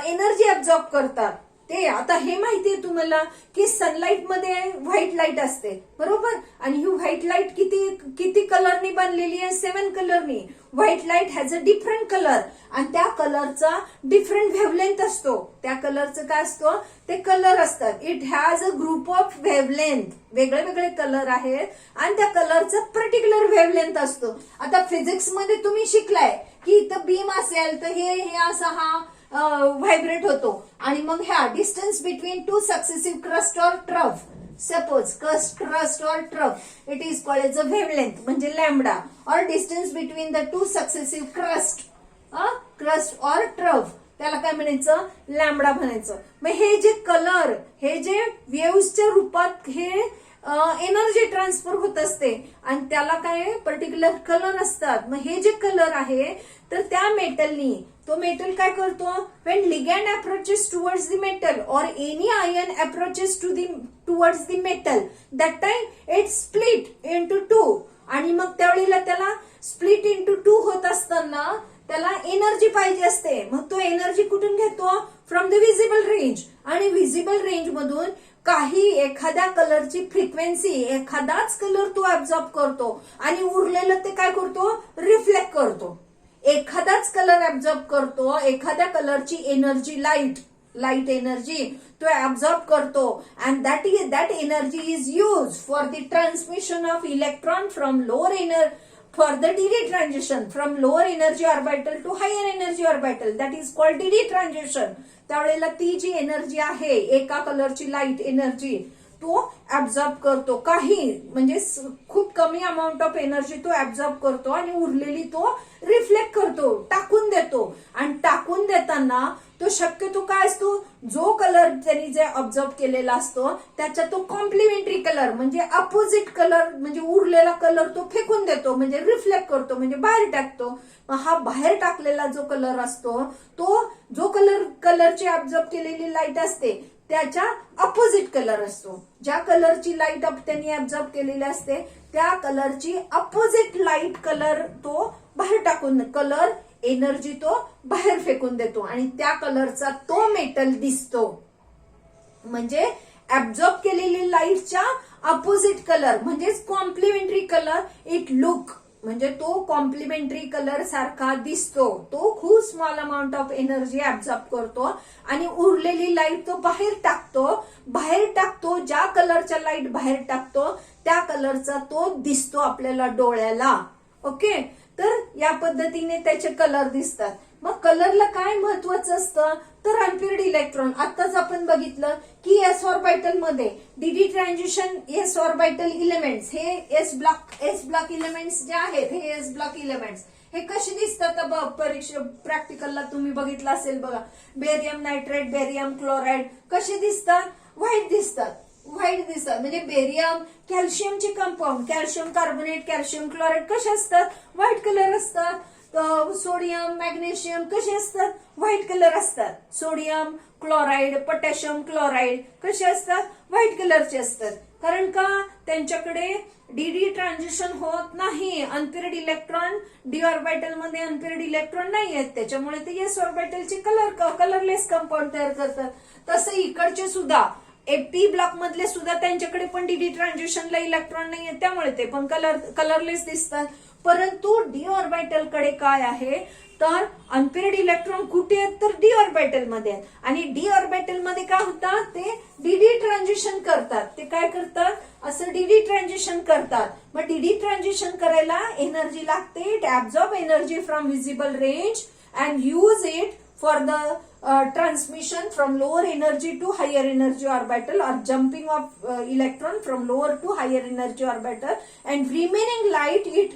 एनर्जी अब्झॉर्ब करतात. ते आता हे माहितीये तुम्हाला की सनलाईट मध्ये व्हाईट लाईट असते, बरोबर. आणि ही व्हाईट लाईट किती कलरनी बनलेली आहे, 7 कलरनी. White light has a different colour आणि त्या कलरचा डिफरंट व्हेवलेंथ असतो. त्या कलरचं काय असतो, ते कलर असतात. It has a group of wavelength. वेगळे वेगळे कलर आहेत आणि त्या कलरचा पर्टिक्युलर व्हेवलेंथ असतो. आता फिजिक्स मध्ये तुम्ही शिकलाय की इथं बीम असेल तर हे असा हा व्हायब्रेट होतो आणि मग ह्या distance between 2 successive crust or trough, suppose crust or trough, it is called as a wavelength म्हणजे लॅम्बडा, और distance between the 2 successive crust crust or trough, त्याला काय म्हणायचं, लॅम्बडा म्हणायचं. मग हे जे कलर, हे जे वेव्हच्या रूपात हे एनर्जी ट्रान्सफर होत असते आणि त्याला काय पर्टिक्युलर कलर असतात. मग हे जे कलर आहे तर त्या मेटलनी, तो मेटल काय करतो, when ligand approaches towards the metal or any ion approaches towards the metal, that time it split into two. आणि मग त्यावेळेला त्याला स्प्लिट इंटू टू होत असताना त्याला एनर्जी पाहिजे असते. मग तो एनर्जी कुठून घेतो, फ्रॉम द विजिबल रेंज. आणि विजिबल रेंज मधून काही एखाद्या कलरची फ्रिक्वेन्सी, एखादाच कलर तो ऍब्झॉर्ब करतो आणि उरलेलं ते काय करतो, रिफ्लेक्ट करतो. एखादाच कलर ऍब्झॉर्ब करतो, एखाद्या कलरची एनर्जी, लाईट एनर्जी तो ऍब्झॉर्ब करतो. And that energy is use for the transmission of electron from lower energy, for the DD transition from lower energy orbital to higher energy orbital, that is called DD transition. त्यावेळेला ती जी एनर्जी आहे, एका कलरची लाईट एनर्जी तो ऍब्झॉर्ब करतो, काही म्हणजे खूप कमी अमाऊंट ऑफ एनर्जी तो ऍब्झॉर्ब करतो आणि उरलेली तो रिफ्लेक्ट करतो, टाकून देतो. आणि टाकून देताना तो शक्यतो काय असतो, जो कलर त्यांनी जे ऑब्झर्व केलेला असतो त्याचा तो कॉम्प्लिमेंटरी कलर म्हणजे अपोजिट कलर, म्हणजे उरलेला कलर तो फेकून देतो, म्हणजे रिफ्लेक्ट करतो, म्हणजे बाहेर टाकतो. हा बाहेर टाकलेला जो कलर असतो तो जो कलरची ऑब्झर्व केलेली लाईट असते त्याच्या अपोजिट कलर असतो. ज्या कलरची लाईट त्यांनी ऑब्झर्व केलेली असते त्या कलरची अपोजिट लाईट कलर तो बाहेर टाकून, कलर एनर्जी तो बाहेर फेकून देतो आणि त्या कलरचा तो मेटल दिसतो. म्हणजे ऍब्झॉर्ब केलेली लाईटच्या अपोजिट कलर म्हणजेच कॉम्प्लिमेंटरी कलर, इट लुक म्हणजे तो कॉम्प्लिमेंटरी कलर सारखा दिसतो. तो खूप small amount of energy absorb करतो आणि उरलेली लाईट तो बाहेर टाकतो. ज्या कलरच्या लाईट बाहेर टाकतो त्या कलरचा तो दिसतो आपल्याला डोळ्याला. ओके, तर या पद्धतीने त्याचे कलर दिसतात. मग कलरला काय महत्वाचं असतं तर अनपेअर्ड इलेक्ट्रॉन. आताच आपण बघितलं की एस ऑर्बिटल मध्ये DD transition S orbital elements, हे एस ब्लॉक इलेमेंट्स जे आहेत, हे एस ब्लॉक इलेमेंट्स हे कसे दिसतात परीक्षा प्रॅक्टिकलला तुम्ही बघितलं असेल बघा. बेरियम नायट्रेट, बेरियम क्लोराईड कसे दिसतात, व्हाईट दिसतात म्हणजे बेरियम, कॅल्शियमचे compound, calcium carbonate, calcium chloride कसे असतात, व्हाईट कलर असतात. सोडियम, मॅग्नेशियम कसे असतात, व्हाईट कलर असतात. सोडियम क्लोराईड, पोटॅशियम क्लोराईड कसे असतात, व्हाईट कलरचे असतात. कारण का, त्यांच्याकडे डीडी ट्रान्झिशन होत नाही. अनपेअर्ड इलेक्ट्रॉन, डी ऑर्बिटल मध्ये अनपेअर्ड इलेक्ट्रॉन नाही आहेत, त्याच्यामुळे ते एस ऑर्बिटलचे कलरलेस कंपाऊंड तयार करतात. तसं इकडचे सुद्धा पी ब्लॉक मधले सुद्धा त्यांच्याकडे पण डीडी ट्रान्झिशनला इलेक्ट्रॉन नाही आहेत, त्यामुळे ते पण कलरलेस दिसतात. परंतु डी ऑर्बिटल कडे काय आहे तर अनपेअर्ड इलेक्ट्रॉन कुठे आहेत तर डी ऑर्बिटल मध्ये आहेत. आणि डी ऑर्बिटल मध्ये काय होतात, ते डीडी ट्रान्झिशन करतात. ते काय करतात, असं डीडी ट्रान्झिशन करतात. मग डीडी ट्रान्झिशन करायला एनर्जी लागते. It absorb energy from visible range and use it for the transmission from lower energy to higher energy orbital or jumping of electron from lower to higher energy orbital, and remaining light it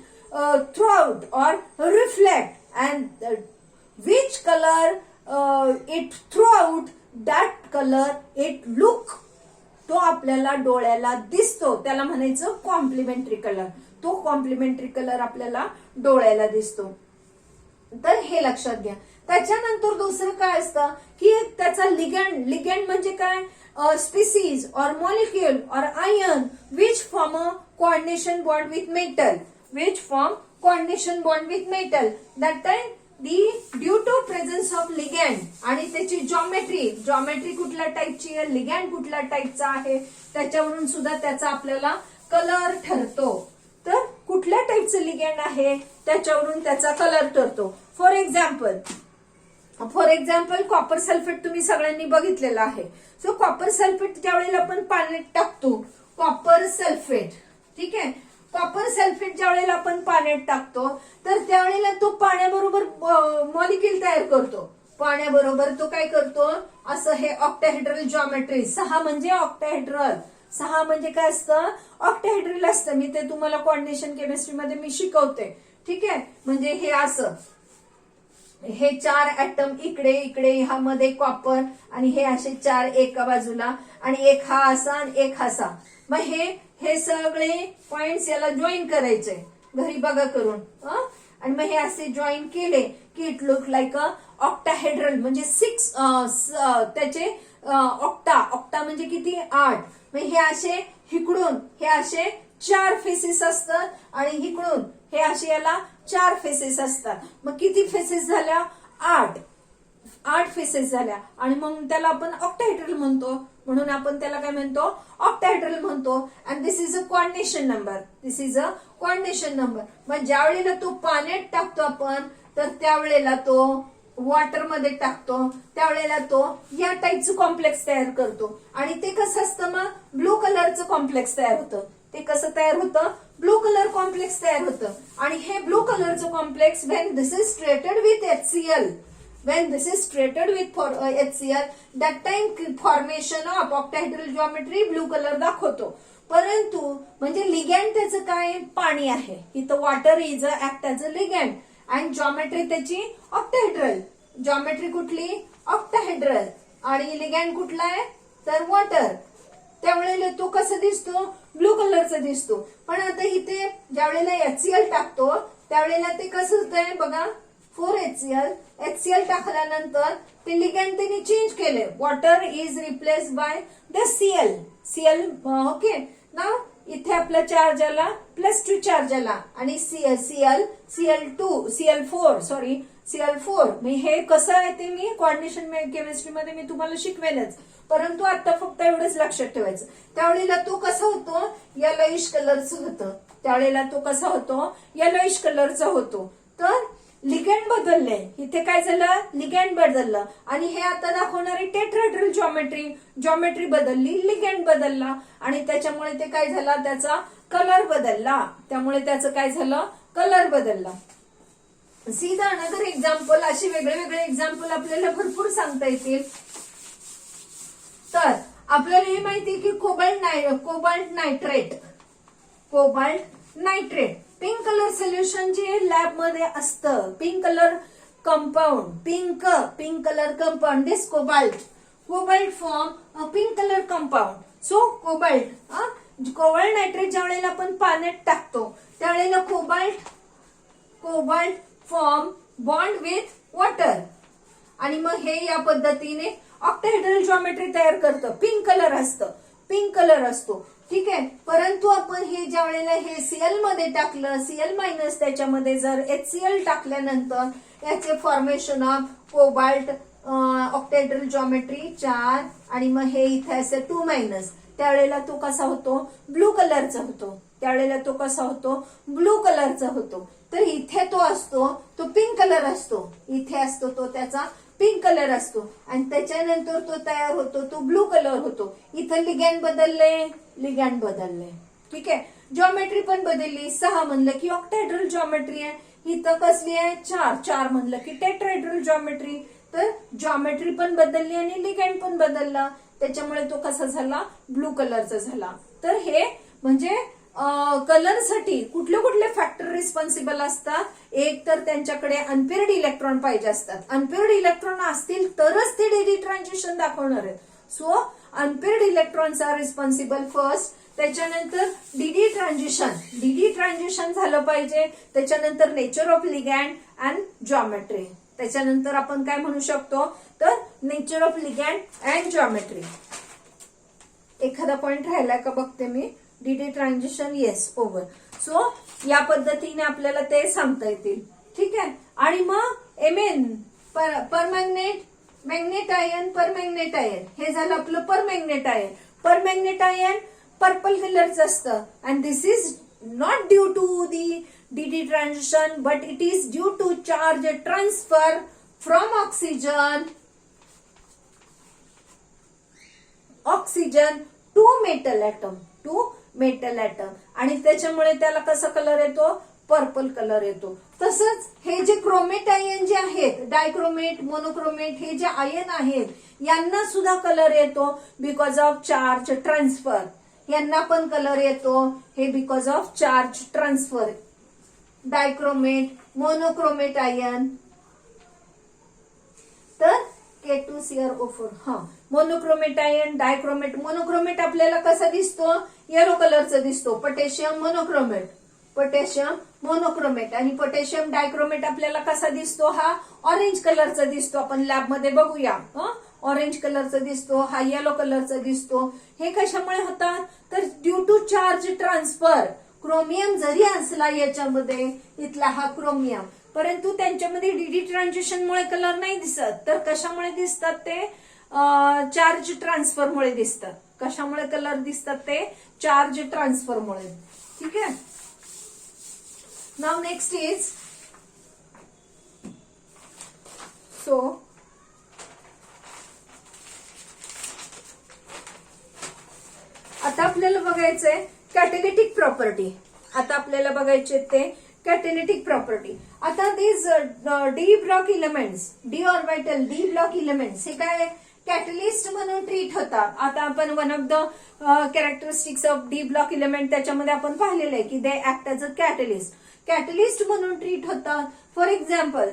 throw out or reflect, and which color it throw out, that color it look, तो आपल्याला डोळ्याला दिसतो, त्याला म्हणायचं कॉम्प्लिमेंटरी कलर. तो कॉम्प्लिमेंटरी कलर आपल्याला डोळ्याला दिसतो. तर हे लक्षात घ्या. त्याच्यानंतर दुसरं काय असतं की त्याचा लिगँड म्हणजे काय, species or molecule or ion which form a coordination bond with metal, that time due to presence of ligand. आणि त्याची जॉमेट्री कुठल्या टाईपची आहे, लिगँड कुठल्या टाईपचा आहे, त्याच्यावरून सुद्धा त्याचा आपल्याला कलर ठरतो. तर कुठल्या टाईपचं लिगँड आहे त्याच्यावरून त्याचा कलर ठरतो. फॉर एक्झाम्पल कॉपर सल्फेट तुम्ही सगळ्यांनी बघितलेलं आहे. सो कॉपर सल्फेट ज्या वेळेला आपण पाण्यात टाकतो, कॉपर सल्फेट, ठीक आहे, कॉपर सल्फेट ज्या वेळेला आपण पाण्यात टाकतो तर त्यावेळेला तो पाण्याबरोबर मॉलिक्यूल तयार करतो. पाण्याबरोबर तो काय करतो, असं हे ऑक्टाहेड्रल जॉमेट्री, 6 म्हणजे ऑक्टाहेड्रल, 6 म्हणजे काय असतं, ऑक्टाहेड्रल असतं. मी ते तुम्हाला कोऑर्डिनेशन केमिस्ट्रीमध्ये मी शिकवते, ठीक आहे. म्हणजे हे असं हे 4 ऍटम इकडे इकडे ह्यामध्ये कॉपर आणि हे असे 4 एका बाजूला आणि एक हा असा आणि एक हा असा. मग हे सगळे पॉइंट्स याला जॉईन करायचे घरी बघा करून. आणि मग हे असे जॉईन केले की it look like a octahedral म्हणजे 6 त्याचे ऑक्टा म्हणजे किती 8. मग हे असे इकडून हे असे 4 फेसेस असतात आणि इकडून हे असे याला 4 फेसेस असतात. मग किती फेसेस झाल्या 8 फेसेस झाल्या आणि मग त्याला आपण ऑक्टाहेड्रल म्हणतो. म्हणून आपण त्याला काय म्हणतो ऑक्टाहेड्रल म्हणतो. And this is a coordination number. मग ज्या वेळेला तो पाण्यात टाकतो आपण तर त्यावेळेला तो वॉटरमध्ये टाकतो त्यावेळेला तो या टाईपचं कॉम्प्लेक्स तयार करतो. आणि ते कसं असतं मग ब्लू कलरचं कॉम्प्लेक्स तयार होतं. ते कसं तयार होतं ब्लू कलर कॉम्प्लेक्स तयार होतं. आणि हे ब्लू कलरचं complex when this is treated with HCl that time formation of octahedral geometry blue colour दाखवतो. परंतु म्हणजे लिगॅन्ड त्याचं काय पाणी आहे. इथं water is act as a ligand and geometry त्याची ऑक्टाहेड्रल. जॉमेट्री कुठली ऑक्टाहेड्रल आणि लिगॅन्ड कुठला आहे तर वॉटर. त्यावेळेला तो कसा दिसतो ब्लू कलरचा दिसतो. पण आता इथे ज्या वेळेला HCl टाकतो त्यावेळेला ते कसं होतंय बघा 4HCl टाकल्यानंतर ते लिगॅन्ड त्यांनी चेंज केले. Water is replace by the Cl. Okay ना. इथे आपला चार्ज आला +2 चार्ज आला आणि Cl4 हे कसं आहे ते मी कोऑर्डिनेशन केमिस्ट्रीमध्ये मी तुम्हाला शिकवेलच. परंतु आता फक्त एवढंच लक्षात ठेवायचं. त्यावेळेला तो कसा होतो येलोइश कलरचा होतो. तर लिगॅन्ड बदलले. इथे काय झालं लिगॅन्ड बदललं आणि हे आता दाखवणारी टेट्राहेड्रल जॉमेट्री बदलली लिगॅन्ड बदलला आणि त्याच्यामुळे ते काय झाला त्याचा कलर बदलला. See the another example. अशी वेगळे एक्झाम्पल आपल्याला भरपूर सांगता येतील. तर आपल्याला हे माहिती की cobalt nitrate pink colour solution जे लॅब मध्ये असतं. Pink colour compound this cobalt form a pink colour compound. So cobalt nitrate ज्या वेळेला आपण पाण्यात टाकतो त्यावेळेला cobalt form bond with water आणि मग हे या पद्धतीने ऑक्टाहेड्रल जॉमेट्री तयार करतं. पिंक कलर असतो ठीक आहे. परंतु आपण हे ज्या वेळेला हे Cl मध्ये टाकलं Cl- त्याच्यामध्ये जर HCl टाकल्यानंतर याचे formation of cobalt octahedral geometry 4 आणि मग हे इथे असे 2- त्यावेळेला तो कसा होतो ब्लू कलरचा होतो. तर इथे तो असतो तो पिंक कलर असतो. इथे असतो तो त्याचा पिंक कलर असतो आणि त्याच्यानंतर तो तयार होतो तो ब्लू कलर होतो. इथं लिगॅन्ड बदलले ठीक आहे. जॉमेट्री पण बदलली. 6 म्हणलं की ऑक्टाहेड्रल जॉमेट्री आहे. इथं कसली आहे 4 म्हणलं की टेट्राहेड्रल जॉमेट्री. तर जॉमेट्री पण बदलली आणि लिगॅन्ड पण बदलला. त्याच्यामुळे तो कसा झाला ब्लू कलरचा झाला. तर हे म्हणजे कलरसाठी कुठले फॅक्टर रिस्पॉन्सिबल असतात. एक तर त्यांच्याकडे अनपेअर्ड इलेक्ट्रॉन पाहिजे असतात. अनपेअर्ड इलेक्ट्रॉन असतील तरच ते डी ट्रान्झिशन दाखवणार आहेत. So unpaired electrons are responsible first. त्याच्यानंतर डीडी ट्रान्झिशन झालं पाहिजे. त्याच्यानंतर nature of ligand and geometry. त्याच्यानंतर आपण काय म्हणू शकतो तर nature of ligand and geometry. एखादा पॉइंट राहिलाय का बघते मी. D d transition yes over. सो या पद्धतीने आपल्याला ते सांगता येतील ठीक आहे. आणि मग Mn परमॅग्नेट आयन हे झालं आपलं परमॅग्नेट आयन पर्पल कलरचं असतं. And this is not due to the DD transition but it is due to charge transfer from oxygen to metal atom आणि त्याच्यामुळे त्याला कसा कलर येतो पर्पल कलर येतो. तसंच हे जे क्रोमेट आयन जे आहेत डायक्रोमेट मोनोक्रोमेट हे जे आयन आहेत यांना सुद्धा कलर येतो बिकॉज ऑफ चार्ज ट्रान्सफर. यांना पण कलर येतो हे because of charge transfer. Dichromate monochromate ion तर K2CrO4. हा, मोनोक्रोमेट आयन, डायक्रोमेट. मोनोक्रोमेट आपल्याला कसा दिसतो? येलो कलरचा दिसतो. Potassium monochromate, potassium monochromate. आणि पोटॅशियम डायक्रोमेट आपल्याला कसा दिसतो? हा ऑरेंज कलरचा दिसतो. आपण लॅबमध्ये बघूया. ऑरेंज कलरचा दिसतो, हा येलो कलरचा दिसतो. हे कशामुळे होतात? तर due to charge transfer. Chromium जरी असला याच्यामध्ये, इथला हा क्रोमियम, परंतु त्यांच्यामध्ये डीडी ट्रान्झिशनमुळे कलर नाही दिसत. तर कशामुळे दिसतात ते? चार्ज ट्रान्सफरमुळे दिसतात. कशामुळे कलर दिसतात ते? चार्ज ट्रान्सफरमुळे. ठीक आहे. नाव नेक्स्ट इज, सो आता आपल्याला बघायचंय कॅटॅलिटिक प्रॉपर्टी. आता आपल्याला बघायचे ते कॅटॅलिटिक प्रॉपर्टी. आता these D block elements, D orbital, D block elements, हे काय कॅटलिस्ट म्हणून ट्रीट होतात. आता आपण one of the characteristics of d block element त्याच्यामध्ये आपण पाहिलेलं आहे की दे ऍक्ट ऍज अ कॅटलिस्ट. कॅटलिस्ट म्हणून ट्रीट होतात. फॉर एक्झाम्पल,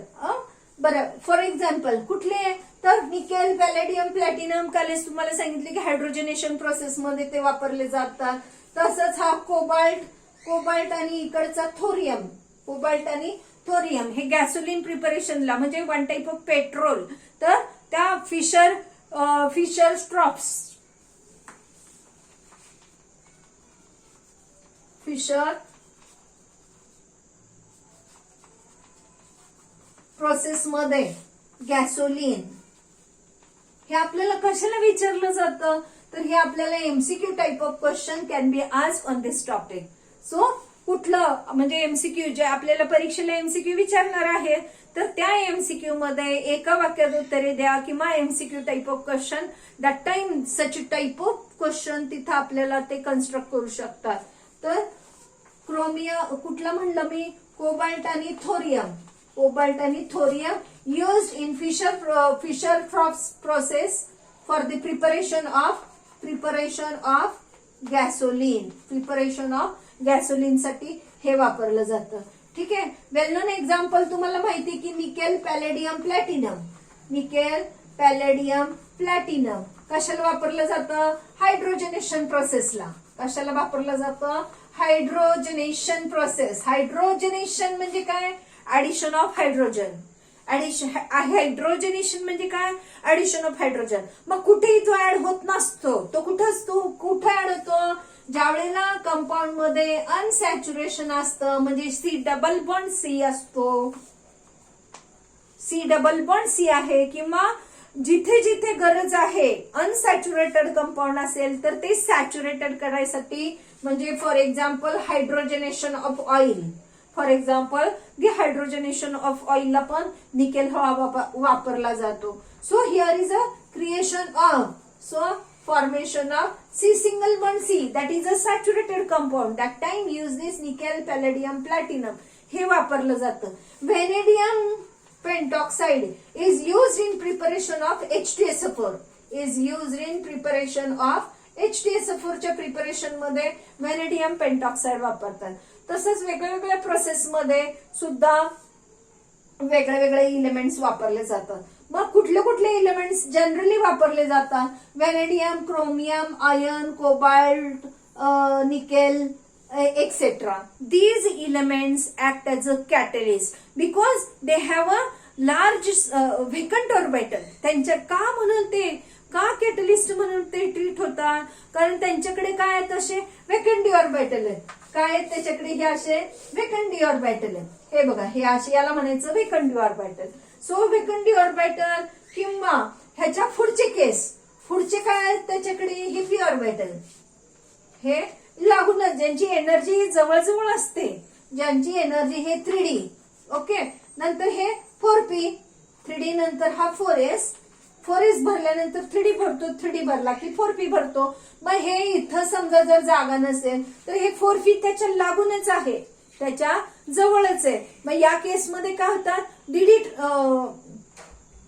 बरं, फॉर एक्झाम्पल कुठले? तर निकेल, पॅलेडियम, प्लॅटिनम. कालच तुम्हाला सांगितले की हायड्रोजनेशन प्रोसेसमध्ये ते वापरले जातात. तसंच हा कोबाल्ट आणि इकडचा थोरियम, कोबाल्ट आणि थोरियम हे गॅसोलिन प्रिपरेशनला, म्हणजे वन टाईप ऑफ पेट्रोल. तर त्या फिशर प्रोसेसमध्ये गॅसोलिन हे आपल्याला कशाला विचारलं जातं? तर हे आपल्याला MCQ type of question can be asked on this topic. So कुठलं म्हणजे एमसीक्यू जे आपल्याला परीक्षेला एमसीक्यू विचारणार आहे, तर त्या एमसीक्यू मध्ये एका वाक्यात उत्तरे द्या किंवा MCQ type of question, that time such type of question तिथं आपल्याला ते कन्स्ट्रक्ट करू शकतात. तर क्रोमियम कुठला म्हणलं मी? कोबाल्ट आणि थोरियम. कोबाल्ट आणि thorium used in Fischer process for the preparation of gasoline. Preparation of gasoline साठी हे वापरलं जातं. ठीक आहे. वेल नोन एक्झाम्पल तुम्हाला माहिती की निकेल, पॅलेडियम, प्लॅटिनम. निकेल, पॅलेडियम, प्लॅटिनम कशाला वापरलं जातं? हायड्रोजनेशन प्रोसेसला. कशाला वापरलं जातं? हायड्रोजनेशन प्रोसेस. हायड्रोजनेशन म्हणजे काय? Addition of hydrogen. हायड्रोजनेशन म्हणजे काय? Addition of hydrogen. मग कुठेही तो ऍड होत नसतो. तो कुठं असतो? कुठे ऍड होतो? ज्या वेळेला कंपाऊंड मध्ये अनसॅच्युरेशन असतं, म्हणजे सी डबल बॉन्ड सी असतो, सी डबल बॉन्ड सी आहे, किंवा जिथे जिथे गरज आहे अनसॅच्युरेटेड कंपाऊंड असेल तर ते सॅच्युरेटेड करायसाठी, म्हणजे for example hydrogenation of oil. For example hydrogenation of ऑइलला पण निकेल हा वापरला जातो. So here is a creation of formation of C single bond C, that is a saturated compound. That time use this nickel, palladium, platinum. हे वापरलं जातं. Vanadium pentoxide is used in preparation of H2SO4. Is used in preparation of H2SO4 च्या प्रिपरेशन मध्ये व्हॅनेडियम पेंटॉक्साइड वापरतात. तसंच वेगवेगळ्या प्रोसेसमध्ये सुद्धा वेगळे इलेमेंट्स वापरले जातात. मग कुठले कुठले इलेमेंट्स जनरली वापरले जातात? Vanadium, chromium, iron, cobalt, nickel, etcetera. These elements act as a catalyst because they have a large vacant orbital. त्यांच्या का म्हणून ते का कॅटलिस्ट म्हणून ते ट्रीट होतात? कारण त्यांच्याकडे काय आहेत? असे व्हेकंट ऑर्बिटल आहेत. काय आहेत त्याच्याकडे? हे असे व्हेकंट ऑर्बिटल आहेत. हे बघा, हे असे याला म्हणायचं vacant orbital. So vacant orbital किंवा ह्याच्या पुढचे केस, पुढचे काय आहेत त्याच्याकडे? हे पी ऑर्बिटल. हे लागूनच ज्यांची एनर्जी जवळजवळ असते, ज्यांची एनर्जी हे 3D. ओके. नंतर हे 4p, 3D नंतर हा 4s. 4s भरल्यानंतर 3D भरतो, 3D भरला की 4p भरतो. मग हे इथं समजा जर जागा नसेल तर हे 4p त्याच्या लागूनच आहे, त्याच्या जवळच आहे. मग या केसमध्ये काय होतात?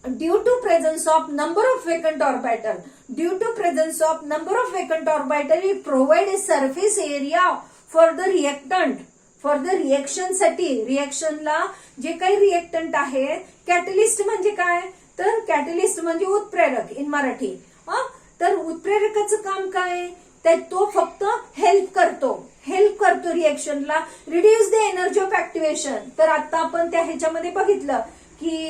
Due to presence of number of vacant orbital, due to presence of number of vacant orbital we provide a surface area for the reactant. For the reaction साठी, रिएक्शनला जे काही रिएक्टंट आहे, कॅटलिस्ट म्हणजे काय? तर कॅटलिस्ट म्हणजे उत्प्रेरक इन मराठी. तर उत्प्रेरकाचं काम काय? तर तो फक्त हेल्प करतो रिएक्शनला, reduce the energy of activation. तर आता आपण त्या ह्याच्यामध्ये बघितलं की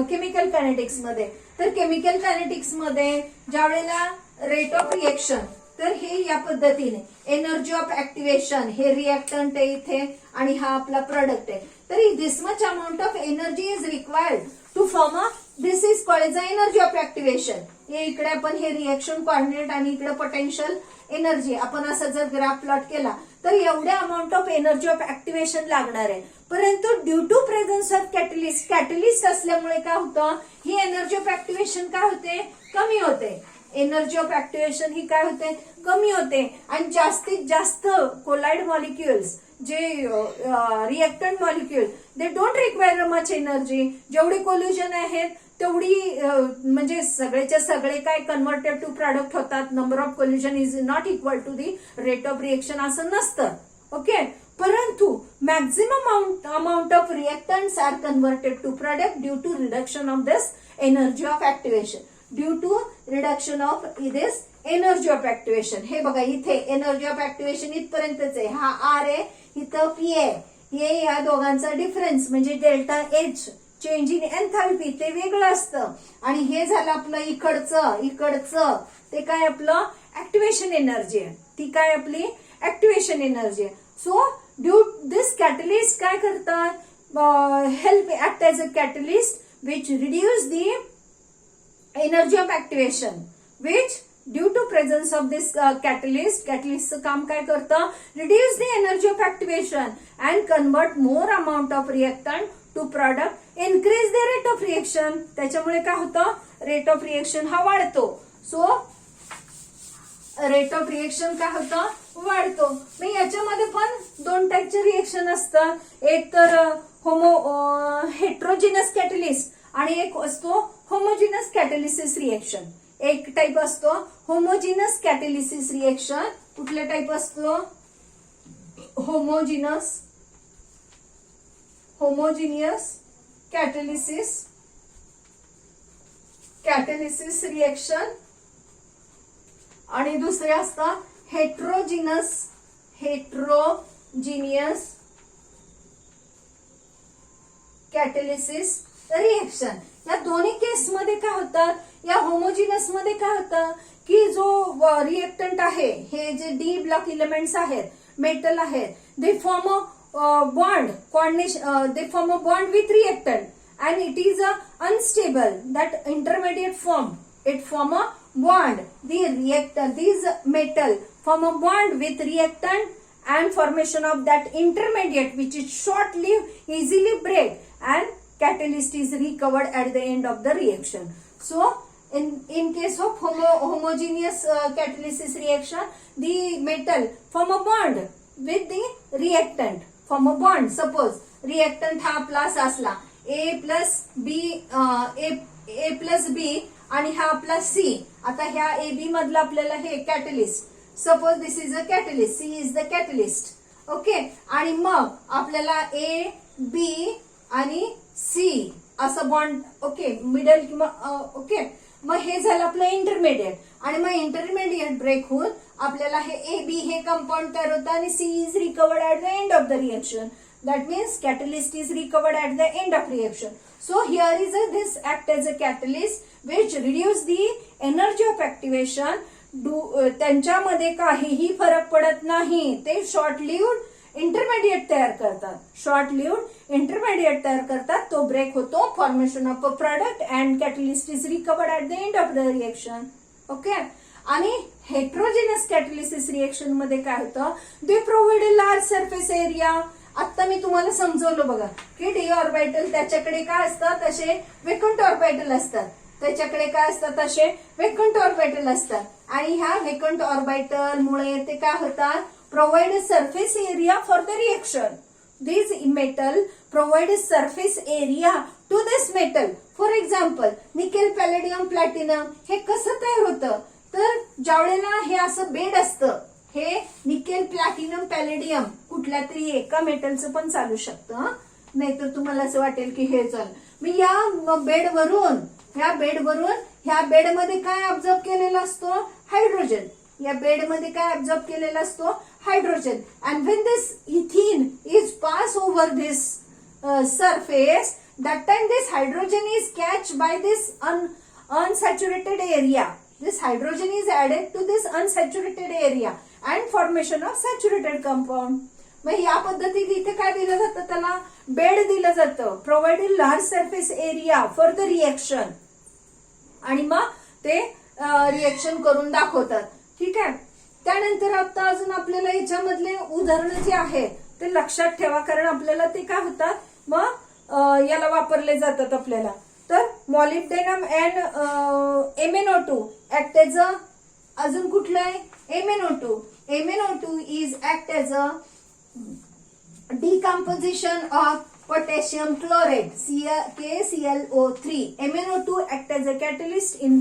केमिकल कायनेटिक्स मध्ये, तर केमिकल कायनेटिक्स मध्ये ज्या वेळेला रेट ऑफ रिएक्शन, तर हे या पद्धतीने एनर्जी ऑफ ऍक्टिव्हेशन, हे रिएक्टंट आहे इथे आणि हा आपला प्रोडक्ट आहे. तरी this much amount of energy is required to form a, this is called as a energy of activation. हे इकडे आपण हे रिएक्शन कोऑर्डिनेट आणि इकडे पोटेन्शियल एनर्जी आपण असं जर ग्राफ प्लॉट केला तर एवढ्या amount of energy of activation लागणार आहे. परंतु due to presence of catalyst असल्यामुळे काय होतं, ही एनर्जी ऑफ ऍक्टिव्हेशन काय होते, कमी होते. एनर्जी ऑफ ऍक्टिव्हेशन ही काय होते, कमी होते. आणि जास्तीत जास्त कोलाइड मॉलिक्युल्स, जे reactant molecule, they don't require much energy. जेवढे कोल्युजन आहेत तेवढी म्हणजे सगळेच्या सगळे काय कन्व्हर्टेड टू प्रोडक्ट होतात. Number of collision is not equal to the rate of reaction असं नसतं. ओके, परंतु maximum amount of reactants are converted to product due to reduction of this energy of activation. Due to reduction of this energy of activation. हे बघा इथे एनर्जी ऑफ ऍक्टिव्हेशन इथपर्यंतच आहे. हा आर आहे, इथं पी आहे. हे या दोघांचा डिफरन्स म्हणजे डेल्टा एच, चेंज इन एन्थॅल्पी, ते वेगळं असतं. आणि हे झालं आपलं इकडचं ते काय आपलं ऍक्टिव्हेशन एनर्जी आहे. ती काय आपली ऍक्टिव्हेशन एनर्जी आहे. सो ड्यू दिस कॅटलिस्ट काय करतात, help act as a catalyst which reduce the energy of activation, which due to presence of this कॅटलिस्टचं काम काय करतं, reduce the energy of activation and convert more amount of reactant to product, increase the rate of reaction. त्याच्यामुळे काय होतं, रेट ऑफ रिएक्शन हा वाढतो. सो रेट ऑफ रिएक्शन काय होतं, वाढतो. मग याच्यामध्ये पण दोन टाईपचे रिएक्शन असतात. एक तर हेट्रोजिनस कॅटलिस्ट आणि एक असतो होमोजिनस कॅटलिसिस रिएक्शन. एक टाईप असतो होमोजिनस कॅटलिसिस रिएक्शन. कुठला टाईप असतो, होमोजिनियस कॅटलिसिस रिएक्शन. आणि दुसरे असतात हेट्रोजिनियस कॅटलिसिस रिएक्शन. या दोन्ही केसमध्ये काय होतात, या होमोजिनस मध्ये काय होतं की जो रिएक्टंट आहे, हे जे डी ब्लॉक इलेमेंट्स आहेत, मेटल आहेत, they form a bond coordination, they form a bond with reactant and it is unstable. That intermediate form, it form a bond. These metal form a bond with reactant and formation of that intermediate which is short-lived, easily break, and catalyst is recovered at the end of the reaction. So in case of homogeneous catalysis reaction, the metal form a bond with the reactant. Form a bond. Suppose reactant हा आपला असा असला A plus B आणि हा आपला C. आता ह्या AB मधला आपल्याला हे catalyst, suppose this is a catalyst, C is the catalyst. Okay, आणि मग आपल्याला A, B आणि C असं बॉन्ड, ओके, मिडल किंवा ओके, मग हे झालं आपलं इंटरमिडिएट. आणि मग इंटरमिडिएट ब्रेक होऊन आपल्याला हे ए बी हे कंपाऊंड तयार होतं आणि C is recovered at the end of the reaction. That means catalyst is recovered at the end of reaction. So here is this act as a catalyst which reduce the energy of activation. त्यांच्यामध्ये काहीही फरक पडत नाही. ते शॉर्ट लिव्ड इंटरमिडिएट तयार करतात. तो ब्रेक होतो, formation of a product and catalyst is recovered at the end of the reaction. Okay, आणि हेट्रोजिनस कॅटलिसिस रिएक्शन मध्ये काय होतं, they provide a large surface area. आता मी तुम्हाला समजवलं बघा की डी ऑर्बिटल त्याच्याकडे काय असतात, तसे वेकंट ऑर्बिटल असतात. त्याच्याकडे काय असतात, तसे वेकंट ऑर्बिटल असतात. आणि ह्या वेकंट ऑर्बिटल मुळे ते काय होतात, provide a surface area for the reaction. These metal provide a surface area to this metal. For example, nickel, palladium, platinum हे कसं तयार होतं, तर ज्यावेळेला हे असं बेड असतं, हे निकेल, प्लॅटिनम, पॅलेडियम कुठल्या तरी एका मेटलचं पण चालू शकतं. नाहीतर तुम्हाला असं वाटेल की हे चाल, मी या बेडवरून ह्या बेडवरून ह्या बेडमध्ये काय ऑब्झर्व केलेला असतो? हायड्रोजन. या बेडमध्ये काय ऑब्झर्व केलेला असतो? Hydrogen. And when this इथिन is pass over this surface, that time this hydrogen is catched by this unsaturated area. This hydrogen is added to this unsaturated area and formation of saturated compound. मग या पद्धतीने इथे काय दिलं जातं? त्याला बेड दिलं जातं. Provided large surface area for the reaction. आणि मग ते रिएक्शन करून दाखवतात. ठीक आहे. त्यानंतर आता अजून आपल्याला याच्यामधले उदाहरणं जे आहे ते लक्षात ठेवा, कारण आपल्याला ते काय होतात मग याला वापरले जातात आपल्याला. तर molybdenum and MnO2 act as अ, अजून कुठलं आहे? MnO2. MnO2 is act as a decomposition of potassium chloride KClO3. MnO2 act as a catalyst in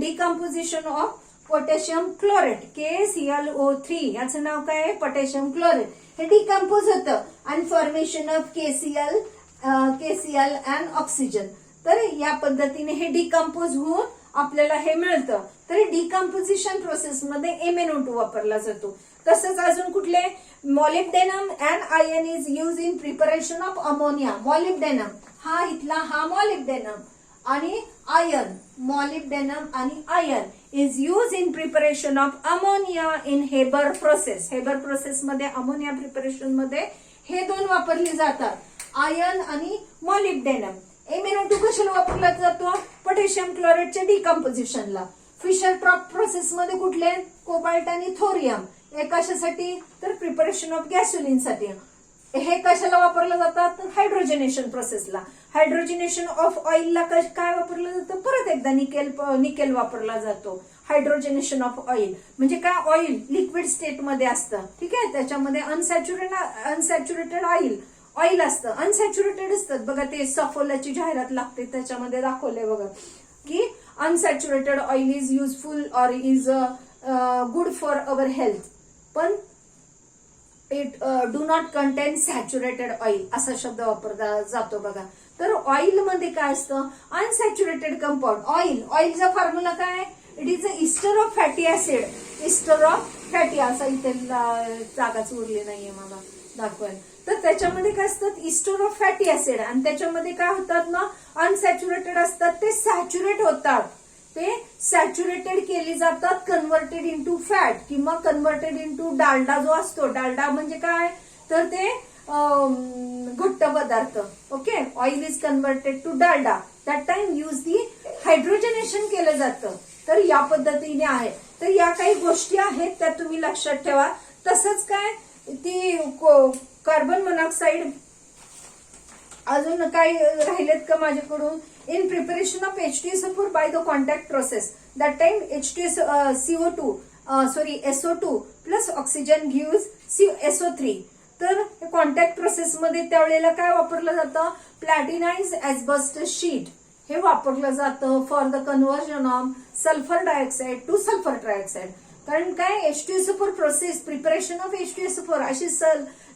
decomposition of potassium chloride KClO3. याचं नाव काय आहे? Potassium chloride. हे डिकम्पोज होतं आणि formation of KCl and oxygen. तर या पद्धतीने हे डिकम्पोज होऊन आपल्याला हे मिळतं. तर डिकम्पोजिशन प्रोसेसमध्ये MnO2 वापरला जातो. तसंच अजून कुठले? Molybdenum and iron is use in preparation of ammonia. Molybdenum हा इथला हा मॉलिब्डेनम आणि आयर्न, मॉलिब्डेनम आणि iron is use in preparation of ammonia in Haber process. Haber process मध्ये अमोनिया प्रिपरेशन मध्ये हे दोन वापरले जातात, आयर्न आणि मॉलिब्डेनम. MnO2 कशाला वापरला जातो? पोटॅशियम क्लोराइडच्या डिकम्पोजिशनला. फिशर ट्रॉप प्रोसेस मध्ये कुठले? कोबाल्ट आणि थोरियम. हे कशासाठी? तर प्रिपरेशन ऑफ गॅसोलिन साठी. हे कशाला वापरलं जातात? तर हायड्रोजनेशन प्रोसेसला. हायड्रोजनेशन ऑफ ऑइलला काय वापरलं जातं? परत एकदा निकेल वापरला जातो. हायड्रोजनेशन ऑफ ऑइल म्हणजे काय? ऑइल लिक्विड स्टेट मध्ये असतं. ठीक आहे. त्याच्यामध्ये अनसॅच्युरेटेड ऑइल असतं. अनसॅच्युरेटेड असतात बघा. ते सफोलाची जाहिरात लागते त्याच्यामध्ये दाखवलंय बघा की unsaturated oil is useful or is good for our health, पण it do not contain saturated oil असा शब्द वापरला जातो बघा. तर ऑइल मध्ये काय असतं? Unsaturated compound. ऑइलचा फॉर्म्युला काय? It is a ester of fatty acid. Ester of fatty असा इथे जागाच उरली नाहीये मला दाखवायला. तर त्याच्यामध्ये काय असतात? Ester of fatty acid. आणि त्याच्यामध्ये काय होतात ना? अनसॅच्युरेटेड असतात ते सॅच्युरेट होतात. ते सॅच्युरेटेड केली जातात, कन्व्हर्टेड इंटू फॅट किंवा कन्व्हर्टेड इंटू डालडा जो असतो. डालडा म्हणजे काय? तर ते घट्ट पदार्थ. Okay. Oil is converted to Dalda. That time use the hydrogenation केलं जातं. तर या पद्धतीने आहे. तर या काही गोष्टी आहेत त्या तुम्ही लक्षात ठेवा. तसंच काय ती कार्बन मोनॉक्साईड अजून काय राहिलेत का माझ्याकडून? In preparation of H2SO4 by the contact process. That time SO2 plus oxygen gives SO3. तर कॉन्टॅक्ट प्रोसेसमध्ये त्यावेळेला काय वापरलं जातं? प्लॅटिनाइज एस्बेस्टस शीट हे वापरलं जातं for the conversion of sulphur dioxide to sulphur trioxide. कारण काय? H2SO4 process, preparation of H2SO4 अशी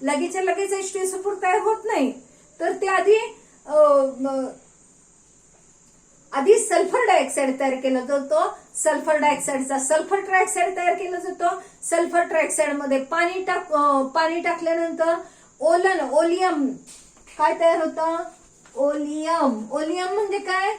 लगेचच्या लगेच H2SO4 तयार होत नाही. तर ते आधी सल्फर डायऑक्साइड तयार केला जातो. सल्फर डायऑक्साइडचा सल्फर ट्रायऑक्साइड तयार केला जातो. सल्फर ट्रायऑक्साइड मध्ये पाणी टाकल्यानंतर ओलियम काय तयार होतं? ओलियम म्हणजे काय?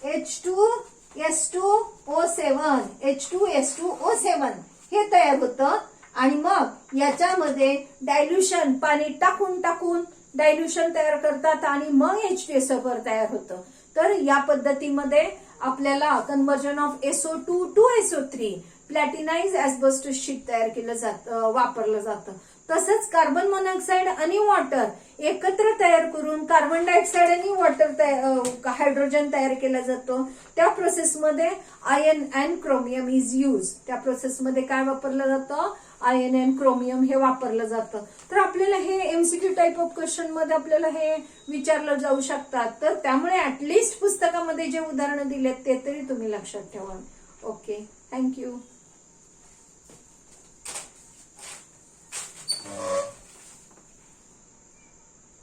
H2SO7 हे तयार होतं. आणि मग याच्यामध्ये डायल्युशन, पाणी टाकून डायल्युशन तयार करतात आणि मग H2SO4 तयार होतं. तर या पद्धतीमध्ये आपल्याला conversion of SO2 to SO3 platinise asbestos sheet तयार केलं जातं, वापरलं जातं. तसंच कार्बन मोनॉक्साईड आणि वॉटर एकत्र तयार करून कार्बन डायऑक्साईड आणि वॉटर हायड्रोजन तयार केला जातो. त्या प्रोसेसमध्ये iron and chromium is use. त्या प्रोसेसमध्ये काय वापरलं जातं? आयर्न अँड क्रोमियम हे वापरलं जातं. तर आपल्याला हे MCQ टाईप ऑफ क्वेश्चन मध्ये आपल्याला हे विचारलं जाऊ शकतात. तर त्यामुळे ऍटलिस्ट पुस्तकामध्ये जे उदाहरणं दिलेत ते तरी तुम्ही लक्षात ठेवा. Okay, thank you.